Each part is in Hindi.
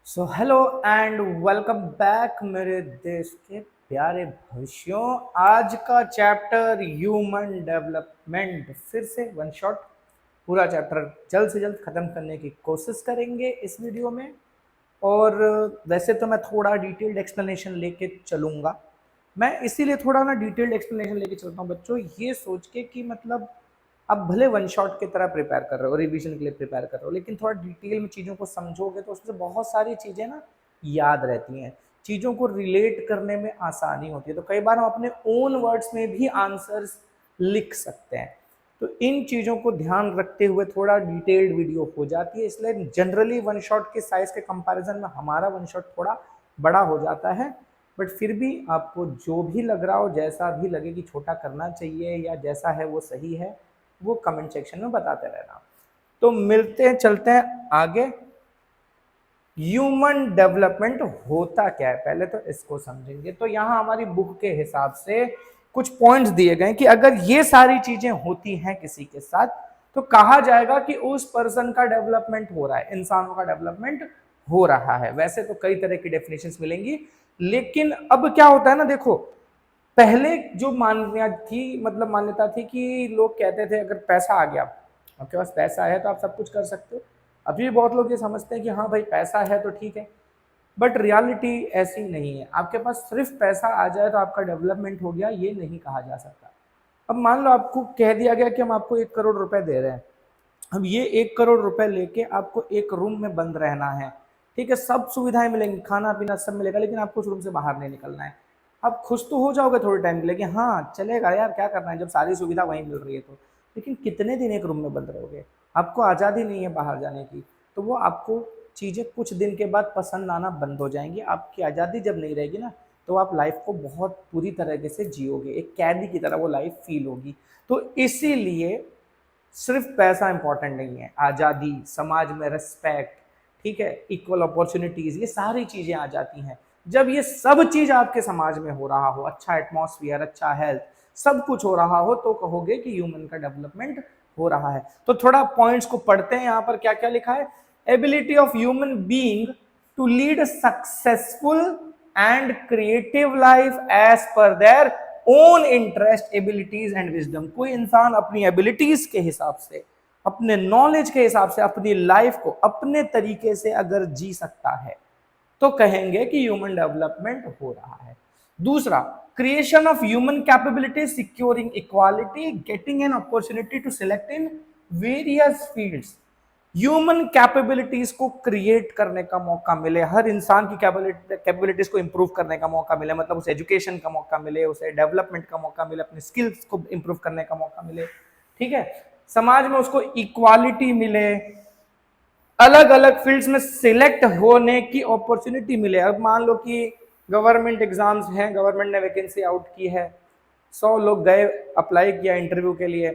So hello and welcome back मेरे देश के प्यारे भविष्यों। आज का चैप्टर ह्यूमन डेवलपमेंट, फिर से वन शॉट पूरा चैप्टर जल्द से जल्द ख़त्म करने की कोशिश करेंगे इस वीडियो में। और वैसे तो मैं थोड़ा डिटेल्ड एक्सप्लेनेशन लेके चलूँगा। मैं इसीलिए थोड़ा ना डिटेल्ड एक्सप्लेनेशन लेके चलता हूँ बच्चों, ये सोच के कि मतलब आप भले वन शॉट की तरह प्रिपेयर कर रहे हो, रिवीजन के लिए प्रिपेयर कर रहे हो, लेकिन थोड़ा डिटेल में चीज़ों को समझोगे तो उसमें बहुत सारी चीज़ें ना याद रहती हैं, चीज़ों को रिलेट करने में आसानी होती है। तो कई बार हम अपने ओन वर्ड्स में भी आंसर्स लिख सकते हैं। तो इन चीज़ों को ध्यान रखते हुए थोड़ा डिटेल्ड वीडियो हो जाती है, इसलिए जनरली वन शॉट के साइज के कंपैरिजन में हमारा वन शॉट थोड़ा बड़ा हो जाता है। बट फिर भी आपको जो भी लग रहा हो, जैसा भी लगे कि छोटा करना चाहिए या जैसा है वो सही है, वो कमेंट सेक्शन में बताते रहना। तो मिलते हैं, चलते हैं आगे। ह्यूमन डेवलपमेंट होता क्या है, पहले तो इसको समझेंगे। तो यहाँ हमारी बुक के हिसाब से कुछ पॉइंट्स दिए गए कि अगर ये सारी चीजें होती हैं किसी के साथ तो कहा जाएगा कि उस पर्सन का डेवलपमेंट हो रहा है, इंसानों का डेवलपमेंट हो रहा है। वैसे तो कई तरह की डेफिनेशंस मिलेंगी, लेकिन अब क्या होता है ना, देखो पहले जो मान्यता थी, मतलब मान्यता थी कि लोग कहते थे अगर पैसा आ गया, आपके पास पैसा है तो आप सब कुछ कर सकते हो। अभी भी बहुत लोग ये समझते हैं कि हाँ भाई पैसा है तो ठीक है, बट रियलिटी ऐसी नहीं है। आपके पास सिर्फ पैसा आ जाए तो आपका डेवलपमेंट हो गया, ये नहीं कहा जा सकता। अब मान लो आपको कह दिया गया कि हम आपको 1 करोड़ रुपए दे रहे हैं। अब ये 1 करोड़ रुपए लेके आपको एक रूम में बंद रहना है, ठीक है, सब सुविधाएं मिलेंगी, खाना पीना सब मिलेगा, लेकिन आपको उस रूम से बाहर नहीं निकलना है। आप खुश तो हो जाओगे थोड़े टाइम के लिए कि हाँ चलेगा यार, क्या करना है जब सारी सुविधा वहीं मिल रही है तो, लेकिन कितने दिन एक रूम में बंद रहोगे? आपको आज़ादी नहीं है बाहर जाने की। तो वो आपको चीज़ें कुछ दिन के बाद पसंद आना बंद हो जाएंगी। आपकी आज़ादी जब नहीं रहेगी ना, तो आप लाइफ को बहुत पूरी तरीके से जियोगे, एक कैदी की तरह वो लाइफ फील होगी। तो इसीलिए सिर्फ पैसा इंपॉर्टेंट नहीं है, आज़ादी, समाज में रिस्पेक्ट, ठीक है, इक्वल अपॉर्चुनिटीज, ये सारी चीज़ें आ जाती हैं। जब ये सब चीज़ आपके समाज में हो रहा हो, अच्छा एटमॉस्फेयर, अच्छा हेल्थ, सब कुछ हो रहा हो, तो कहोगे कि ह्यूमन का डेवलपमेंट हो रहा है। तो थोड़ा पॉइंट्स को पढ़ते हैं, यहाँ पर क्या क्या लिखा है। Ability of human being to lead successful and creative life as per their own interest, abilities and wisdom. कोई इंसान अपनी एबिलिटीज के हिसाब से, अपने नॉलेज के हिसाब से अपनी लाइफ को अपने तरीके से अगर जी सकता है तो कहेंगे कि ह्यूमन डेवलपमेंट हो रहा है। दूसरा, creation of human capability, securing equality, getting an opportunity to select in various fields. Human capabilities को क्रिएट करने का मौका मिले, हर इंसान की कैपेबिलिटीज को इंप्रूव करने का मौका मिले, मतलब उसे एजुकेशन का मौका मिले, उसे डेवलपमेंट का मौका मिले, अपने स्किल्स को इंप्रूव करने का मौका मिले, ठीक है, समाज में उसको इक्वालिटी मिले, अलग अलग फील्ड्स में सिलेक्ट होने की अपॉर्चुनिटी मिले। अब मान लो कि गवर्नमेंट एग्जाम्स हैं, गवर्नमेंट ने वैकेंसी आउट की है, 100 लोग गए, अप्लाई किया इंटरव्यू के लिए,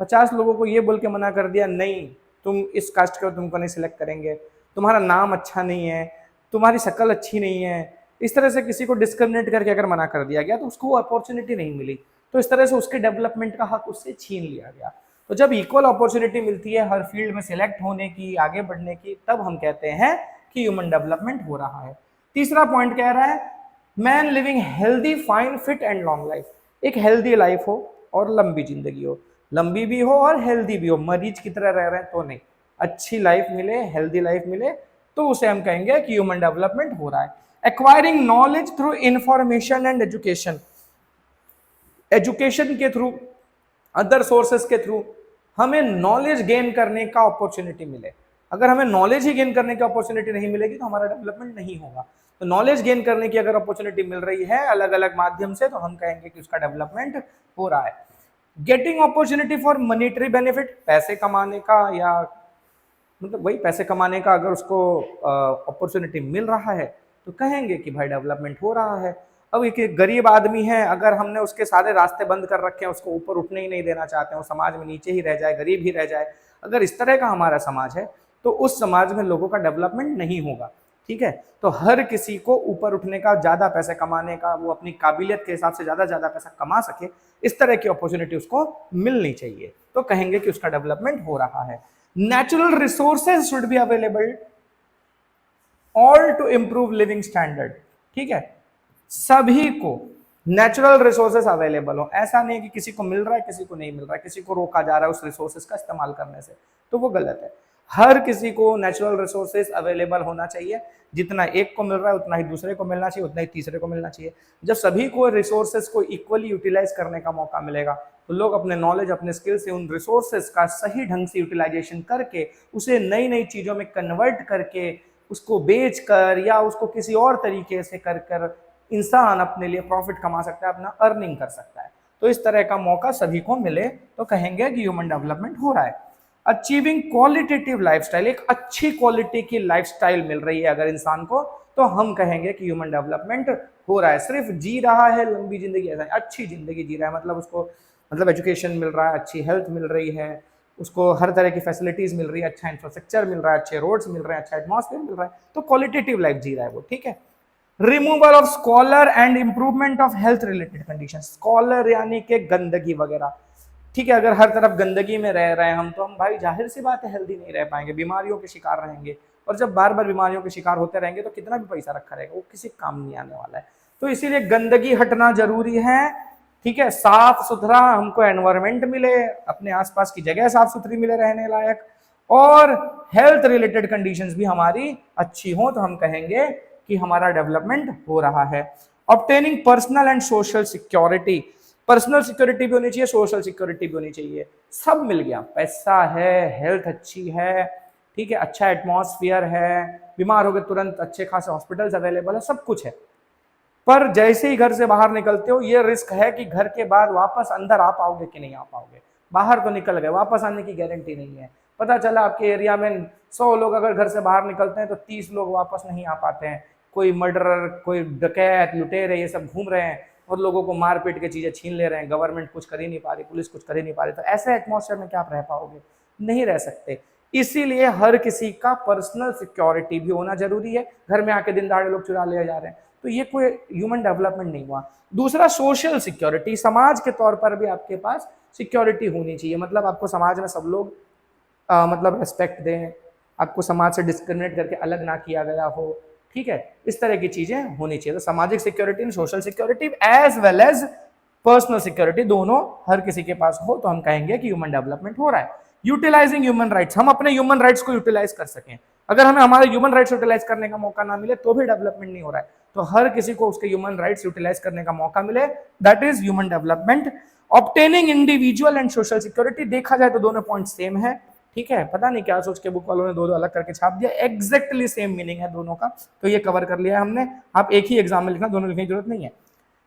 50 लोगों को ये बोल के मना कर दिया नहीं तुम इस कास्ट के हो, तुमको नहीं सिलेक्ट करेंगे, तुम्हारा नाम अच्छा नहीं है, तुम्हारी शक्ल अच्छी नहीं है, इस तरह से किसी को डिस्क्रिमिनेट करके अगर मना कर दिया गया तो उसको वो अपॉर्चुनिटी नहीं मिली, तो इस तरह से उसके डेवलपमेंट का हक उससे छीन लिया गया। तो जब इक्वल अपॉर्चुनिटी मिलती है हर फील्ड में सिलेक्ट होने की, आगे बढ़ने की, तब हम कहते हैं कि ह्यूमन डेवलपमेंट हो रहा है। तीसरा पॉइंट कह रहा है man living healthy fine fit and long life, एक हेल्दी लाइफ हो और लंबी जिंदगी हो, लंबी भी हो और हेल्दी भी हो, मरीज की तरह रह रहे हैं तो नहीं, अच्छी लाइफ मिले, हेल्दी लाइफ मिले, तो उसे हम कहेंगे कि ह्यूमन डेवलपमेंट हो रहा है। Acquiring knowledge through information and education, education के थ्रू, अदर सोर्सेस के थ्रू हमें नॉलेज गेन करने का अपॉर्चुनिटी मिले। अगर हमें नॉलेज ही गेन करने की अपॉर्चुनिटी नहीं मिलेगी तो हमारा डेवलपमेंट नहीं होगा। तो नॉलेज गेन करने की अगर अपॉर्चुनिटी मिल रही है अलग अलग माध्यम से, तो हम कहेंगे कि उसका डेवलपमेंट हो रहा है। Getting opportunity for monetary benefit, पैसे कमाने का, या मतलब वही पैसे कमाने का अगर उसको अपॉर्चुनिटी मिल रहा है तो कहेंगे कि भाई डेवलपमेंट हो रहा है। अब एक गरीब आदमी है, अगर हमने उसके सारे रास्ते बंद कर रखे हैं, उसको ऊपर उठने ही नहीं देना चाहते हैं, वो समाज में नीचे ही रह जाए, गरीब ही रह जाए, अगर इस तरह का हमारा समाज है तो उस समाज में लोगों का डेवलपमेंट नहीं होगा, ठीक है। तो हर किसी को ऊपर उठने का, ज्यादा पैसे कमाने का, वो अपनी काबिलियत के हिसाब से ज्यादा पैसा कमा सके, इस तरह की अपॉर्चुनिटी उसको मिलनी चाहिए, तो कहेंगे कि उसका डेवलपमेंट हो रहा है। Natural resources should be available all to improve living standard, ठीक है, सभी को नेचुरल रिसोर्सेस अवेलेबल हो। ऐसा नहीं है कि किसी को मिल रहा है किसी को नहीं मिल रहा है, किसी को रोका जा रहा है उस रिसोर्सेस का इस्तेमाल करने से, तो वो गलत है। हर किसी को नेचुरल रिसोर्सेस अवेलेबल होना चाहिए, जितना एक को मिल रहा है उतना ही दूसरे को मिलना चाहिए, उतना ही तीसरे को मिलना चाहिए। जब सभी को रिसोर्सेस को इक्वली यूटिलाइज करने का मौका मिलेगा तो लोग अपने नॉलेज अपने स्किल से उन रिसोर्सेस का सही ढंग से यूटिलाइजेशन करके उसे नई नई चीजों में कन्वर्ट करके उसको बेच कर या उसको किसी और तरीके से कर कर इंसान अपने लिए प्रॉफिट कमा सकता है, अपना अर्निंग कर सकता है। तो इस तरह का मौका सभी को मिले तो कहेंगे कि ह्यूमन डेवलपमेंट हो रहा है। अचीविंग क्वालिटेटिव लाइफस्टाइल, एक अच्छी क्वालिटी की लाइफस्टाइल मिल रही है अगर इंसान को, तो हम कहेंगे कि ह्यूमन डेवलपमेंट हो रहा है। सिर्फ जी रहा है लंबी जिंदगी, ऐसा अच्छी जिंदगी जी रहा है, मतलब उसको मतलब एजुकेशन मिल रहा है, अच्छी हेल्थ मिल रही है, उसको हर तरह की फैसिलिटीज मिल रही है, अच्छा इंफ्रास्ट्रक्चर मिल रहा है, अच्छे रोड्स मिल रहे हैं, अच्छा एटमॉस्फेयर मिल रहा है, तो क्वालिटेटिव लाइफ जी रहा है वो, ठीक है। Removal of scholar and improvement of health related condition, scholar यानी कि गंदगी वगैरह, ठीक है, अगर हर तरफ गंदगी में रह रहे हैं हम तो हम भाई जाहिर सी बात है हेल्दी नहीं रह पाएंगे, बीमारियों के शिकार रहेंगे, और जब बार बार बीमारियों के शिकार होते रहेंगे तो कितना भी पैसा रखा रहेगा वो किसी काम नहीं आने वाला है। तो इसीलिए गंदगी हटना जरूरी है, ठीक है, साफ सुथरा हमको एनवायरमेंट मिले, अपने आसपास की जगह साफ सुथरी मिले रहने लायक, और हेल्थ रिलेटेड कंडीशंस भी हमारी अच्छी हो तो हम कहेंगे कि हमारा डेवलपमेंट हो रहा है। Obtaining personal and social security, personal security भी होनी चाहिए, सोशल सिक्योरिटी भी होनी चाहिए, सब मिल गया, पैसा है, हेल्थ अच्छी है, ठीक है, अच्छा एटमॉस्फेयर है, बीमार हो गए तुरंत अच्छे खासे हॉस्पिटल्स अवेलेबल है, सब कुछ है। पर जैसे ही घर से बाहर निकलते हो ये रिस्क है कि घर के बाद वापस अंदर आ पाओगे कि नहीं आ पाओगे। बाहर तो निकल गए, वापस आने की गारंटी नहीं है। पता चला आपके एरिया में 100 लोग अगर घर से बाहर निकलते हैं तो 30 लोग वापस नहीं आ पाते हैं, कोई मर्डरर, कोई डकैत, लुटेरे, ये सब घूम रहे हैं और लोगों को मार पीट के चीजें छीन ले रहे हैं, गवर्नमेंट कुछ कर ही नहीं पा रही, पुलिस कुछ कर ही नहीं पा रही, तो ऐसे एटमॉस्फेयर में क्या आप रह पाओगे, नहीं रह सकते। इसीलिए हर किसी का पर्सनल सिक्योरिटी भी होना जरूरी है। घर में आके दिन दहाड़े लोग चुरा ले जा रहे हैं तो ये कोई ह्यूमन डेवलपमेंट नहीं हुआ। दूसरा सोशल सिक्योरिटी, समाज के तौर पर भी आपके पास सिक्योरिटी होनी चाहिए, मतलब आपको समाज में सब लोग मतलब रेस्पेक्ट दें, आपको समाज से डिस्क्रिमिनेट करके अलग ना किया गया हो, ठीक है, इस तरह की चीजें होनी चाहिए। तो सामाजिक security and social security as well as personal security दोनों हर किसी के पास हो तो हम कहेंगे कि ह्यूमन डेवलपमेंट हो रहा है। यूटिलाइजिंग ह्यूमन राइट्स, हम अपने ह्यूमन राइट्स को यूटिलाइज कर सकें, अगर हमें हमारे ह्यूमन राइट्स यूटिलाइज करने का मौका ना मिले तो भी डेवलपमेंट नहीं हो रहा है। तो हर किसी को उसके ह्यूमन राइट्स यूटिलाइज करने का मौका मिले, that is human development. Obtaining individual and social security, देखा जाए तो दोनों पॉइंट सेम है, ठीक है, पता नहीं क्या सोच के बुक वालों ने दो दो अलग करके छाप दिया, एग्जैक्टली सेम मीनिंग है दोनों का, तो ये कवर कर लिया है हमने। आप एक ही एग्जाम में लिखना, दोनों लिखने की जरूरत नहीं है।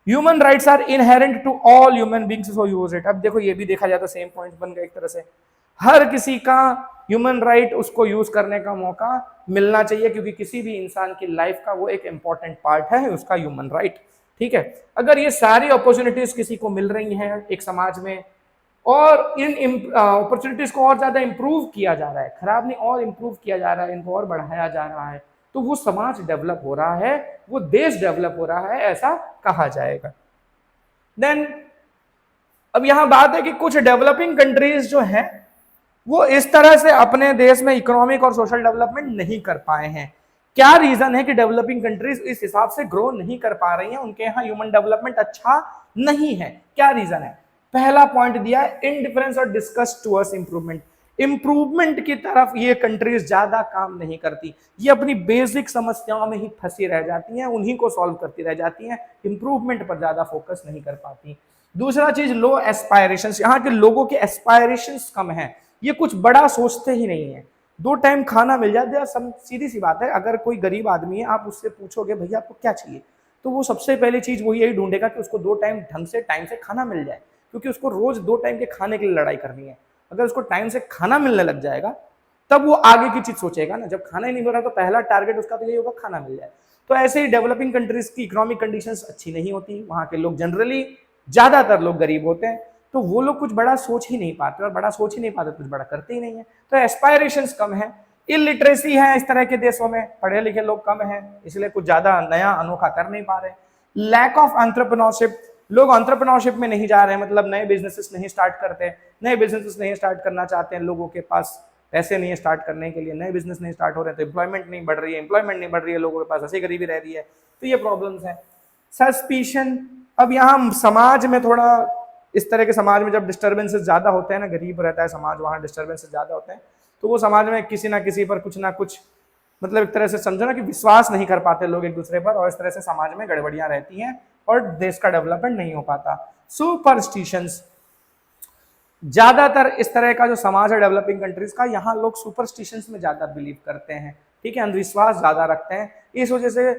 Human rights are inherent to all human beings so use it, अब देखो ये भी देखा जाए तो सेम पॉइंट बन गए एक तरह से, हर किसी का ह्यूमन राइट उसको यूज करने का मौका मिलना चाहिए, क्योंकि किसी भी इंसान की लाइफ का वो एक इंपॉर्टेंट पार्ट है उसका ह्यूमन राइट, ठीक है। अगर ये सारी अपॉर्चुनिटीज किसी को मिल रही हैं एक समाज में और इन अपॉर्चुनिटीज को और ज्यादा इंप्रूव किया जा रहा है, खराब नहीं और इंप्रूव किया जा रहा है, इनको और बढ़ाया जा रहा है, तो वो समाज डेवलप हो रहा है, वो देश डेवलप हो रहा है, ऐसा कहा जाएगा। देन अब यहां बात है कि कुछ डेवलपिंग कंट्रीज जो हैं वो इस तरह से अपने देश में इकोनॉमिक और सोशल डेवलपमेंट नहीं कर पाए हैं। क्या रीजन है कि डेवलपिंग कंट्रीज इस हिसाब से ग्रो नहीं कर पा रही हैं, उनके यहाँ ह्यूमन डेवलपमेंट अच्छा नहीं है, क्या रीजन है? पहला पॉइंट दिया है इनडिफरेंस और डिस्कस टुवर्ड्स इंप्रूवमेंट, इंप्रूवमेंट की तरफ ये कंट्रीज ज्यादा काम नहीं करती, ये अपनी बेसिक समस्याओं में ही फंसी रह जाती हैं, उन्हीं को सॉल्व करती रह जाती हैं, इंप्रूवमेंट पर ज्यादा फोकस नहीं कर पाती। दूसरा चीज लो एस्पायरेशंस, यहाँ के लोगों के एस्पायरेशंस कम है, ये कुछ बड़ा सोचते ही नहीं है, 2 टाइम खाना मिल जाए, सीधी सी बात है, अगर कोई गरीब आदमी है आप उससे पूछोगे भैया आपको क्या चाहिए, तो वो सबसे पहली चीज वो यही ढूंढेगा कि उसको 2 टाइम ढंग से टाइम से खाना मिल जाए, क्योंकि उसको रोज 2 टाइम के खाने के लिए लड़ाई करनी है। अगर उसको टाइम से खाना मिलने लग जाएगा तब वो आगे की चीज सोचेगा ना, जब खाना ही नहीं मिल रहा तो पहला टारगेट उसका तो यही होगा खाना मिल जाए। तो ऐसे ही डेवलपिंग कंट्रीज की इकोनॉमिक कंडीशंस अच्छी नहीं होती, वहां के लोग जनरली ज्यादातर लोग गरीब होते हैं, तो वो लोग कुछ बड़ा सोच ही नहीं पाते, और बड़ा सोच ही नहीं पाते कुछ बड़ा करते ही नहीं है, तो एस्पायरेशंस कम है। इलिटरेसी है इस तरह के देशों में, पढ़े लिखे लोग कम हैं, इसलिए कुछ ज्यादा नया अनोखा कर नहीं पा रहे। लैक ऑफ एंटरप्रेन्योरशिप, लोग एंटरप्रेन्योरशिप में नहीं जा रहे हैं, मतलब नए बिजनेसेस नहीं स्टार्ट करते, नए बिजनेसेस नहीं स्टार्ट करना चाहते हैं, लोगों के पास पैसे नहीं है स्टार्ट करने के लिए, नए बिजनेस नहीं स्टार्ट हो रहे हैं, तो एम्प्लॉयमेंट नहीं बढ़ रही है, एम्प्लॉयमेंट नहीं बढ़ रही है, लोगों के पास ऐसी गरीबी रह रही है, तो ये प्रॉब्लम्स हैं। सस्पिशन, अब यहाँ समाज में थोड़ा इस तरह के समाज में जब डिस्टर्बेंसेस ज़्यादा होते हैं ना, गरीब रहता है समाज, वहाँ डिस्टर्बेंसेस ज़्यादा होते हैं, तो वो समाज में किसी ना किसी पर कुछ ना कुछ, मतलब एक तरह से समझो ना कि विश्वास नहीं कर पाते लोग एक दूसरे पर, और इस तरह से समाज में गड़बड़ियां रहती हैं और देश का डेवलपमेंट नहीं हो पाता। सुपरस्टिशंस, ज्यादातर इस तरह का जो समाज है डेवलपिंग कंट्रीज का, यहाँ लोग सुपरस्टिशंस में ज्यादा बिलीव करते हैं, ठीक है, अंधविश्वास ज्यादा रखते हैं, इस वजह से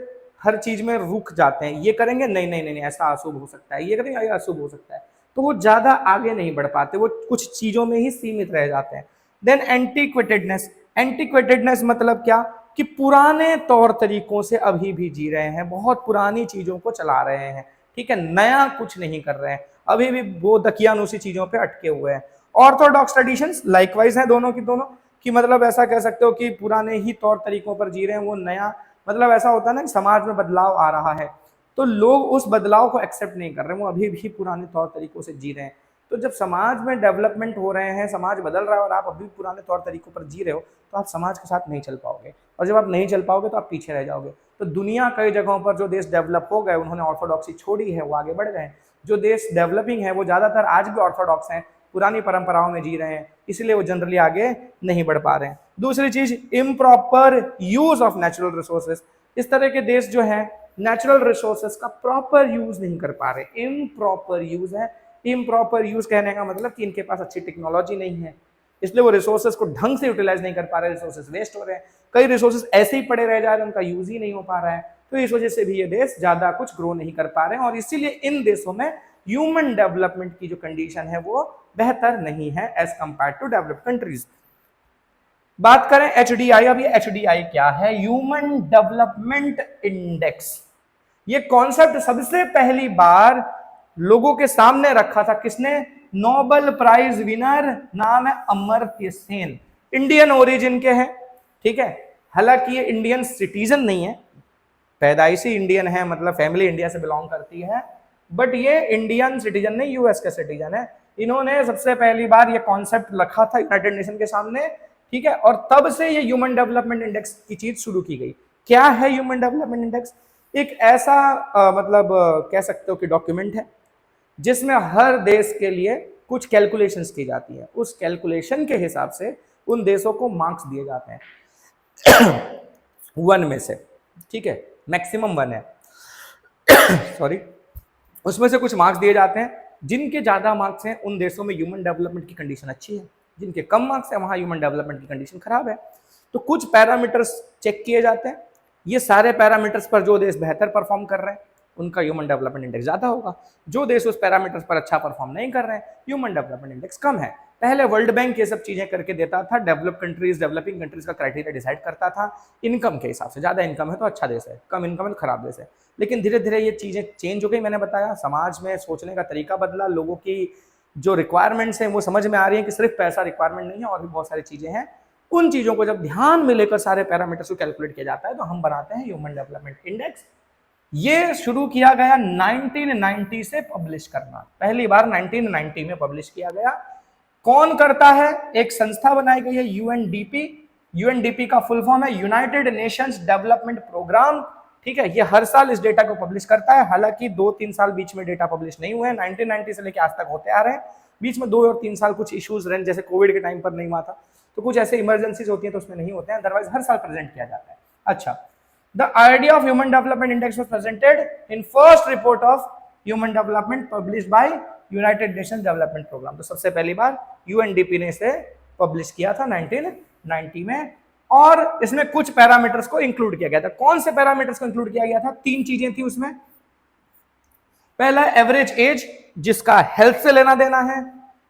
हर चीज में रुक जाते हैं, ये करेंगे नहीं नहीं नहीं, ऐसा अशुभ हो सकता है, ये करेंगे ये अशुभ हो सकता है, तो वो ज्यादा आगे नहीं बढ़ पाते, वो कुछ चीजों में ही सीमित रह जाते हैं। देन एंटीक्वेटेडनेस, एंटीक्वेटेडनेस मतलब क्या कि पुराने तौर तरीकों से अभी भी जी रहे हैं, बहुत पुरानी चीजों को चला रहे हैं, ठीक है, नया कुछ नहीं कर रहे हैं, अभी भी वो दकियानुसी चीजों पे अटके हुए हैं। ऑर्थोडॉक्स ट्रेडिशंस लाइकवाइज हैं दोनों की दोनों, कि मतलब ऐसा कह सकते हो कि पुराने ही तौर तरीकों पर जी रहे हैं, वो नया, मतलब ऐसा होता है ना कि समाज में बदलाव आ रहा है तो लोग उस बदलाव को एक्सेप्ट नहीं कर रहे, वो अभी भी पुराने तौर तरीकों से जी रहे हैं। तो जब समाज में डेवलपमेंट हो रहे हैं, समाज बदल रहा है और आप अभी पुराने तौर तरीकों पर जी रहे हो, तो आप समाज के साथ नहीं चल पाओगे, और जब आप नहीं चल पाओगे तो आप पीछे रह जाओगे। तो दुनिया कई जगहों पर जो देश डेवलप हो गए उन्होंने ऑर्थोडॉक्सी छोड़ी है, वो आगे बढ़ गए। जो देश डेवलपिंग है वो ज़्यादातर आज भी ऑर्थोडॉक्स हैं, पुरानी परंपराओं में जी रहे हैं, इसलिए वो जनरली आगे नहीं बढ़ पा रहे हैं। दूसरी चीज, improper use of natural resources, इस तरह के देश जो है नेचुरल रिसोर्सेज का प्रॉपर यूज नहीं कर पा रहे, इम्प्रॉपर यूज है। इम्प्रॉपर यूज कहने का मतलब कि इनके पास अच्छी टेक्नोलॉजी नहीं है, इसलिए वो रिसोर्सेज को ढंग से यूटिलाइज नहीं कर पा रहे, रिसोर्सेज वेस्ट हो रहे हैं, कई रिसोर्सेज ऐसे ही पड़े रह जा रहे हैं, उनका यूज ही नहीं हो पा रहा है, तो इस वजह से भी ये देश ज्यादा कुछ ग्रो नहीं कर पा रहे हैं, और इसीलिए इन देशों में ह्यूमन डेवलपमेंट की जो कंडीशन है वो बेहतर नहीं है as compare to developed countries. बात करें HDI, अब ये HDI क्या है, ह्यूमन डेवलपमेंट इंडेक्स। ये कॉन्सेप्ट सबसे पहली बार लोगों के सामने रखा था किसने, नोबेल प्राइज विनर, नाम है अमर्त्य सेन, इंडियन ओरिजिन के हैं, ठीक है, हालांकि ये इंडियन सिटीजन नहीं है, पैदाइशी इंडियन है, मतलब फैमिली इंडिया से बिलोंग करती है, बट ये इंडियन सिटीजन नहीं, यूएस के सिटीजन है। इन्होंने सबसे पहली बार ये कॉन्सेप्ट रखा था यूनाइटेड नेशन के सामने, ठीक है, और तब से ये ह्यूमन डेवलपमेंट इंडेक्स की चीज शुरू की गई। क्या है ह्यूमन डेवलपमेंट इंडेक्स, एक ऐसा कह सकते हो कि डॉक्यूमेंट है जिसमें हर देश के लिए कुछ कैलकुलेशंस की जाती है, उस कैलकुलेशन के हिसाब से उन देशों को मार्क्स दिए जाते हैं 1 में से, ठीक है, मैक्सिमम 1 है सॉरी, उसमें से कुछ मार्क्स दिए जाते हैं, जिनके ज्यादा मार्क्स हैं उन देशों में ह्यूमन डेवलपमेंट की कंडीशन अच्छी है, जिनके कम मार्क्स है वहां ह्यूमन डेवलपमेंट की कंडीशन खराब है। तो कुछ पैरामीटर्स चेक किए जाते हैं, ये सारे पैरामीटर्स पर जो देश बेहतर परफॉर्म कर रहे हैं उनका ह्यूमन डेवलपमेंट इंडेक्स ज्यादा होगा, जो देश उस पैरामीटर्स पर अच्छा परफॉर्म नहीं कर रहे हैं ह्यूमन डेवलपमेंट इंडेक्स कम है। पहले वर्ल्ड बैंक ये सब चीजें करके देता था, डेवलप कंट्रीज डेवलपिंग कंट्रीज का क्राइटेरिया डिसाइड करता था इनकम के हिसाब से, ज्यादा इनकम है तो अच्छा देश है, कम इनकम है तो खराब देश है। लेकिन धीरे धीरे ये चीजें चेंज हो गई, मैंने बताया, समाज में सोचने का तरीका बदला, लोगों की जो रिक्वायरमेंट्स हैं वो समझ में आ रही है कि सिर्फ पैसा रिक्वायरमेंट नहीं है, और भी बहुत सारी चीजें हैं। उन चीजों को जब ध्यान में लेकर सारे पैरामीटर्स को कैलकुलेट किया जाता है तो हम बनाते हैं ह्यूमन डेवलपमेंट इंडेक्स। ये शुरू किया गया 1990 से पब्लिश करना, पहली बार 1990 में पब्लिश किया गया। कौन करता है, एक संस्था बनाई गई है यूएनडीपी, यूएनडीपी का फुल फॉर्म है यूनाइटेड नेशंस डेवलपमेंट प्रोग्राम, ठीक है, ये हर साल इस डेटा को पब्लिश करता है, हालांकि 2-3 साल बीच में डेटा पब्लिश नहीं हुए हैं, 1990 से लेकर आज तक होते आ रहे हैं, बीच में 2 और 3 साल कुछ इश्यूज रहे, जैसे कोविड के टाइम पर नहीं हुआ था, तो कुछ ऐसे इमरजेंसीज होती है तो उसमें नहीं होते हैं, अदरवाइज हर साल प्रेजेंट किया जाता है। अच्छा, the idea of human development index was presented in first report of human development published by United Nations development programme, तो सबसे पहली बार यूएनडीपी ने इसे पब्लिश किया था 1990 में, और इसमें कुछ पैरामीटर्स को इंक्लूड किया गया था। कौन से पैरामीटर्स को इंक्लूड किया गया था, 3 चीजें थी उसमें। पहला एवरेज एज, जिसका हेल्थ से लेना देना है,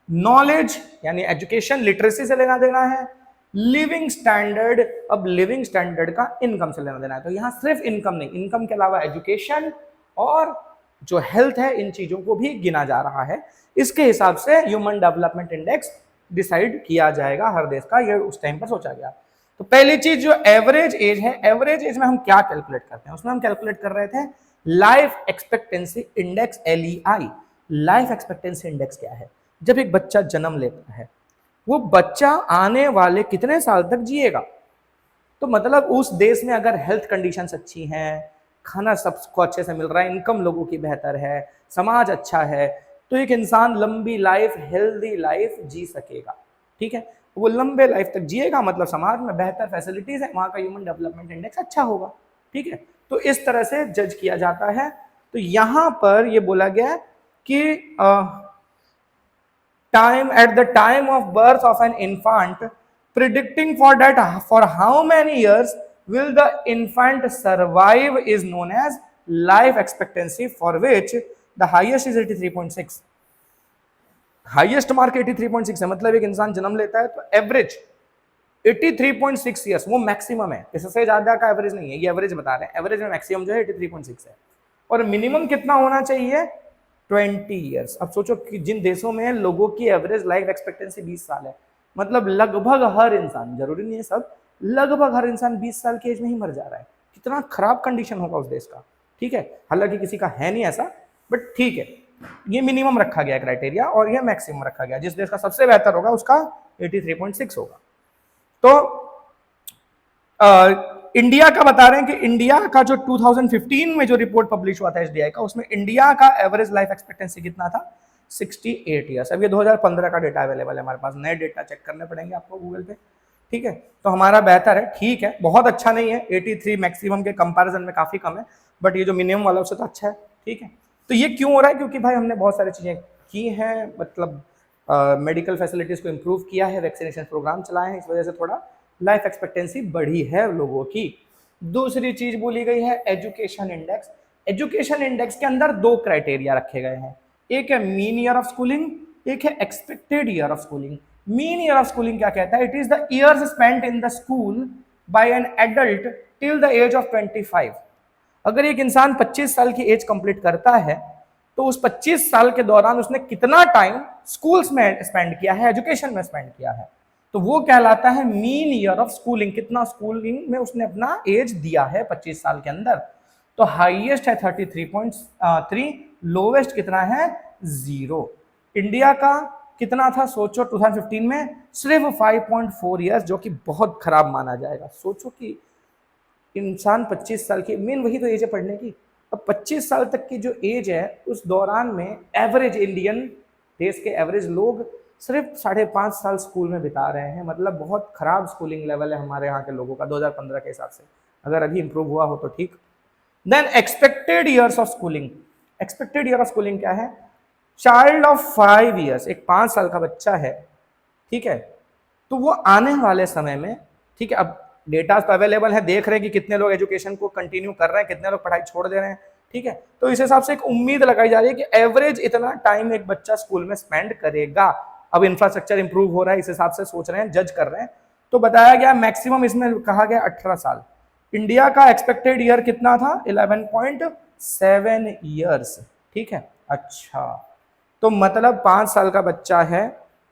नॉलेज यानी एजुकेशन लिटरेसी से लेना देना है, लिविंग स्टैंडर्ड, अब लिविंग स्टैंडर्ड का इनकम से लेना देना है, तो यहां सिर्फ इनकम नहीं, इनकम के अलावा एजुकेशन और जो हेल्थ है इन चीजों को भी गिना जा रहा है। इसके हिसाब से ह्यूमन डेवलपमेंट इंडेक्स डिसाइड किया जाएगा हर देश का, ये उस टाइम पर सोचा गया। तो पहली चीज जो एवरेज एज है, एवरेज एज में हम क्या कैलकुलेट करते हैं, उसमें हम कैलकुलेट कर रहे थे life expectancy index, LEI। Life expectancy index क्या है, जब एक बच्चा जन्म लेता है वो बच्चा आने वाले कितने साल तक जिएगा। तो मतलब उस देश में अगर हेल्थ कंडीशंस अच्छी हैं, खाना सबको अच्छे से मिल रहा है, इनकम लोगों की बेहतर है, समाज अच्छा है, तो एक इंसान लंबी लाइफ, हेल्दी लाइफ जी सकेगा। ठीक है, वो लंबे लाइफ तक जिएगा, मतलब समाज में बेहतर फैसिलिटीज है, वहां का ह्यूमन डेवलपमेंट इंडेक्स अच्छा होगा। ठीक है, तो इस तरह से जज किया जाता है। तो यहां पर ये बोला गया कि time at the time of birth of an infant, predicting for that for how many years will the infant survive is known as life expectancy, for which the highest is 83.6। Highest mark 83.6 है, मतलब एक इंसान जन्म लेता है तो एवरेज 83.6 ईयर्स वो मैक्सिमम है, इससे ज्यादा का एवरेज नहीं है, ये एवरेज बता रहे हैं, एवरेज में मैक्सिमम जो है 83.6 है। और मिनिमम कितना होना चाहिए, 20 ईयर्स। अब सोचो कि जिन देशों में लोगों की एवरेज लाइफ एक्सपेक्टेंसी 20 साल है, मतलब लगभग हर इंसान, जरूरी नहीं है सब, लगभग हर इंसान 20 साल की एज में ही मर जा रहा है। कितना खराब कंडीशन होगा उस देश का। ठीक है, हालांकि किसी का है नहीं ऐसा, बट ठीक है, ये मिनिमम रखा गया क्राइटेरिया और ये मैक्सिमम रखा गया। जिस देश का सबसे बेहतर होगा उसका 83.6 होगा। तो इंडिया का बता रहे हैं कि इंडिया का जो 2015 में जो रिपोर्ट पब्लिश हुआ था एसडीआई का, उसमें इंडिया का एवरेज लाइफ एक्सपेक्टेंसी कितना था, 68 ईयर्स। अब ये 2015 का डेटा अवेलेबल है हमारे पास, नए डेटा चेक करने पड़ेंगे आपको गूगल पे। ठीक है, तो हमारा बेहतर है, ठीक है, बहुत अच्छा नहीं है, 83 मैक्सिमम के कंपैरिजन में काफी कम है, बट ये जो मिनिमम वाला उससे तो अच्छा है। ठीक है, तो ये क्यों हो रहा है, क्योंकि भाई हमने बहुत सारी चीजें की हैं, मतलब मेडिकल फैसिलिटीज को इम्प्रूव किया है, वैक्सीनेशन प्रोग्राम चलाए हैं, इस वजह से थोड़ा लाइफ एक्सपेक्टेंसी बढ़ी है लोगों की। दूसरी चीज बोली गई है एजुकेशन इंडेक्स। एजुकेशन इंडेक्स के अंदर दो क्राइटेरिया रखे गए हैं, एक है मीन ईयर ऑफ स्कूलिंग, एक है expected year of schooling. Mean year of schooling क्या कहता है, it is the years spent in the school by an adult till the age of 25। अगर एक इंसान 25 साल की एज कंप्लीट करता है तो उस 25 साल के दौरान उसने कितना टाइम स्कूल्स में स्पेंड किया है, एजुकेशन में स्पेंड किया है, तो वो कहलाता है मीन ईयर ऑफ स्कूलिंग। कितना स्कूलिंग में उसने अपना एज दिया है 25 साल के अंदर। तो हाईएस्ट है 33.3, लोवेस्ट कितना है, 0। इंडिया का कितना था सोचो 2015 में, सिर्फ 5.4 ईयर्स, जो कि बहुत खराब माना जाएगा। सोचो कि इंसान 25 साल की, मेन वही तो एज है पढ़ने की। अब 25 साल तक की जो एज है उस दौरान में एवरेज इंडियन देश के एवरेज लोग सिर्फ 5.5 साल स्कूल में बिता रहे हैं, मतलब बहुत खराब स्कूलिंग लेवल है हमारे यहाँ के लोगों का 2015 के हिसाब से। अगर अभी इंप्रूव हुआ हो तो ठीक। Then expected years of schooling. Expected year of schooling क्या है, चाइल्ड ऑफ 5 ईयर्स, एक 5 साल का बच्चा है, ठीक है, तो वो आने वाले समय में, ठीक है, अब डेटा तो अवेलेबल है, देख रहे हैं कि कितने लोग एजुकेशन को कंटिन्यू कर रहे हैं, कितने लोग पढ़ाई छोड़ दे रहे हैं। ठीक है, तो इस हिसाब से एक उम्मीद लगाई जा रही है कि एवरेज इतना टाइम एक बच्चा स्कूल में स्पेंड करेगा। अब इंफ्रास्ट्रक्चर इंप्रूव हो रहा है, इस हिसाब से सोच रहे हैं, जज कर रहे हैं। तो बताया गया मैक्सिमम, इसमें कहा गया 18 साल। इंडिया का एक्सपेक्टेड ईयर कितना था, 11.7 ईयर्स। ठीक है, अच्छा, तो मतलब 5 साल का बच्चा है।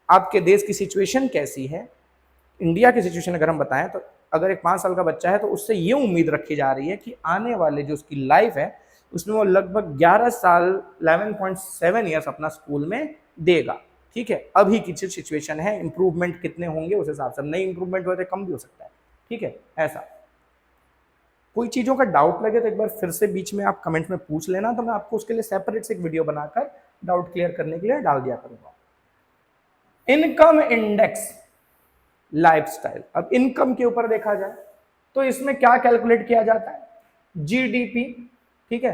आपके देश की सिचुएशन कैसी है, इंडिया की सिचुएशन अगर हम बताएं तो अगर एक 5 साल का बच्चा है तो उससे ये उम्मीद रखी जा रही है कि आने वाले जो उसकी लाइफ है उसमें वो लगभग 11 साल 11.7 ईयर्स अपना स्कूल में देगा। ठीक है, अभी की जो सिचुएशन है, इंप्रूवमेंट कितने होंगे उस हिसाब से, नई इंप्रूवमेंट हो तो कम भी हो सकता है। ठीक है, ऐसा कोई चीज़ों का डाउट लगे तो एक बार फिर से बीच में आप कमेंट में पूछ लेना, तो मैं आपको उसके लिए सेपरेट से एक वीडियो बनाकर डाउट क्लियर करने के लिए डाल दिया करूंगा। Income index, lifestyle. अब इनकम के ऊपर देखा जाए तो इसमें क्या कैलकुलेट किया जाता है, जीडीपी। ठीक है,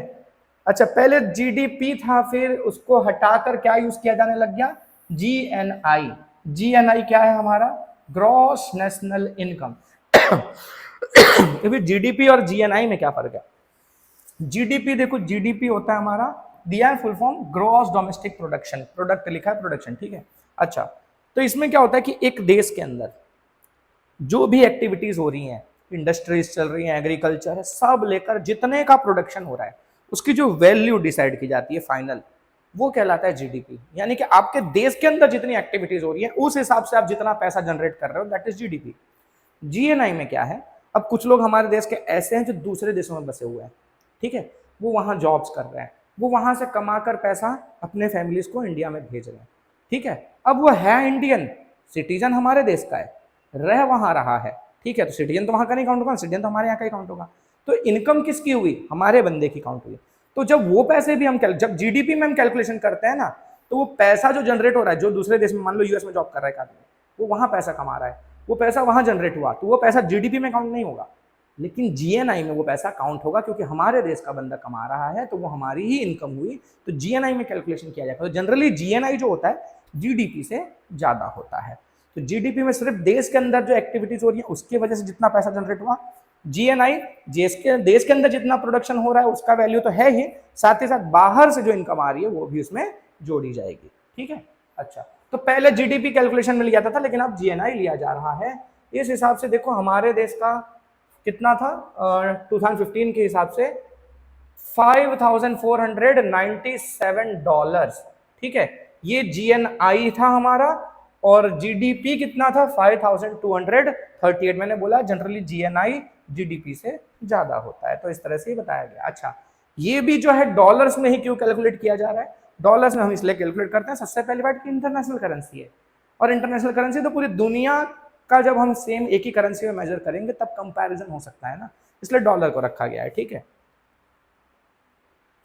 अच्छा, पहले जीडीपी था, फिर उसको हटाकर क्या यूज किया जाने लग गया, जीएनआई। जीएनआई क्या है हमारा, ग्रॉस नेशनल इनकम। जीडीपी और जीएनआई में क्या फर्क है, जीडीपी देखो, जीडीपी होता है हमारा, दिया है full form, gross domestic production, product लिखा है प्रोडक्शन। ठीक है, अच्छा, तो इसमें क्या होता है कि एक देश के अंदर जो भी एक्टिविटीज हो रही हैं, इंडस्ट्रीज चल रही हैं, एग्रीकल्चर है, सब लेकर जितने का प्रोडक्शन हो रहा है उसकी जो वैल्यू डिसाइड की जाती है फाइनल, वो कहलाता है जीडीपी। यानी कि आपके देश के अंदर जितनी एक्टिविटीज हो रही है उस हिसाब से आप जितना पैसा जनरेट कर रहे हो, दैट इज जीडीपी। जीएनआई में क्या है, अब कुछ लोग हमारे देश के ऐसे हैं जो दूसरे देशों में बसे हुए हैं, ठीक है, वो वहां जॉब्स कर रहे हैं, वो वहां से कमाकर पैसा अपने फैमिलीज को इंडिया में भेज रहे हैं। ठीक है, अब वो है इंडियन, सिटीजन हमारे देश का है, रह वहां रहा है, ठीक है, तो सिटीजन तो वहां का नहीं काउंट होगा, सिटीजन तो हमारे यहाँ का ही काउंट होगा। तो इनकम किसकी हुई, हमारे बंदे की काउंट हुई। तो जब वो पैसे भी हम जब जीडीपी में हम कैलकुलेशन करते हैं ना, तो वो पैसा जो जनरेट हो रहा है, जो दूसरे देश में मान लो यूएस में जॉब कर रहा है एक आदमी, वो वहां पैसा कमा रहा है, वो पैसा वहां जनरेट हुआ, तो वो पैसा जीडीपी में काउंट नहीं होगा, लेकिन जीएनआई में वो पैसा काउंट होगा, क्योंकि हमारे देश का बंदा कमा रहा है, तो वो हमारी ही इनकम हुई, तो जीएनआई में कैलकुलेशन किया जाएगा। तो जनरली जीएनआई जो होता है जीडीपी से ज्यादा होता है। तो जीडीपी में सिर्फ देश के अंदर जो एक्टिविटीज हो रही है उसकी वजह से जितना पैसा जनरेट हुआ, जीएनआई देश के अंदर जितना प्रोडक्शन हो रहा है उसका वैल्यू तो है ही, साथ ही साथ बाहर से जो इनकम आ रही है वो भी उसमें जोड़ी जाएगी, ठीक है। अच्छा, तो पहले जीडीपी कैलकुलेशन में लिया जाता था, लेकिन अब जीएनआई लिया जा रहा है। इस हिसाब से देखो हमारे देश का कितना था 2015 के हिसाब से $5,497, ठीक है, ये जीएनआई था हमारा, और जीडीपी कितना था 5,238। मैंने बोला जनरली जीएनआई जीडीपी से ज्यादा होता है, तो इस तरह से ही बताया गया। अच्छा, ये भी जो है डॉलर्स में ही क्यों कैलकुलेट किया जा रहा है, डॉलर्स में हम इसलिए कैलकुलेट करते हैं, सबसे पहली बात कि इंटरनेशनल करेंसी है, और इंटरनेशनल करेंसी तो पूरी दुनिया का जब हम सेम एक ही करेंसी में मेजर करेंगे तब कंपैरिजन हो सकता है ना, इसलिए डॉलर को रखा गया है, ठीक है।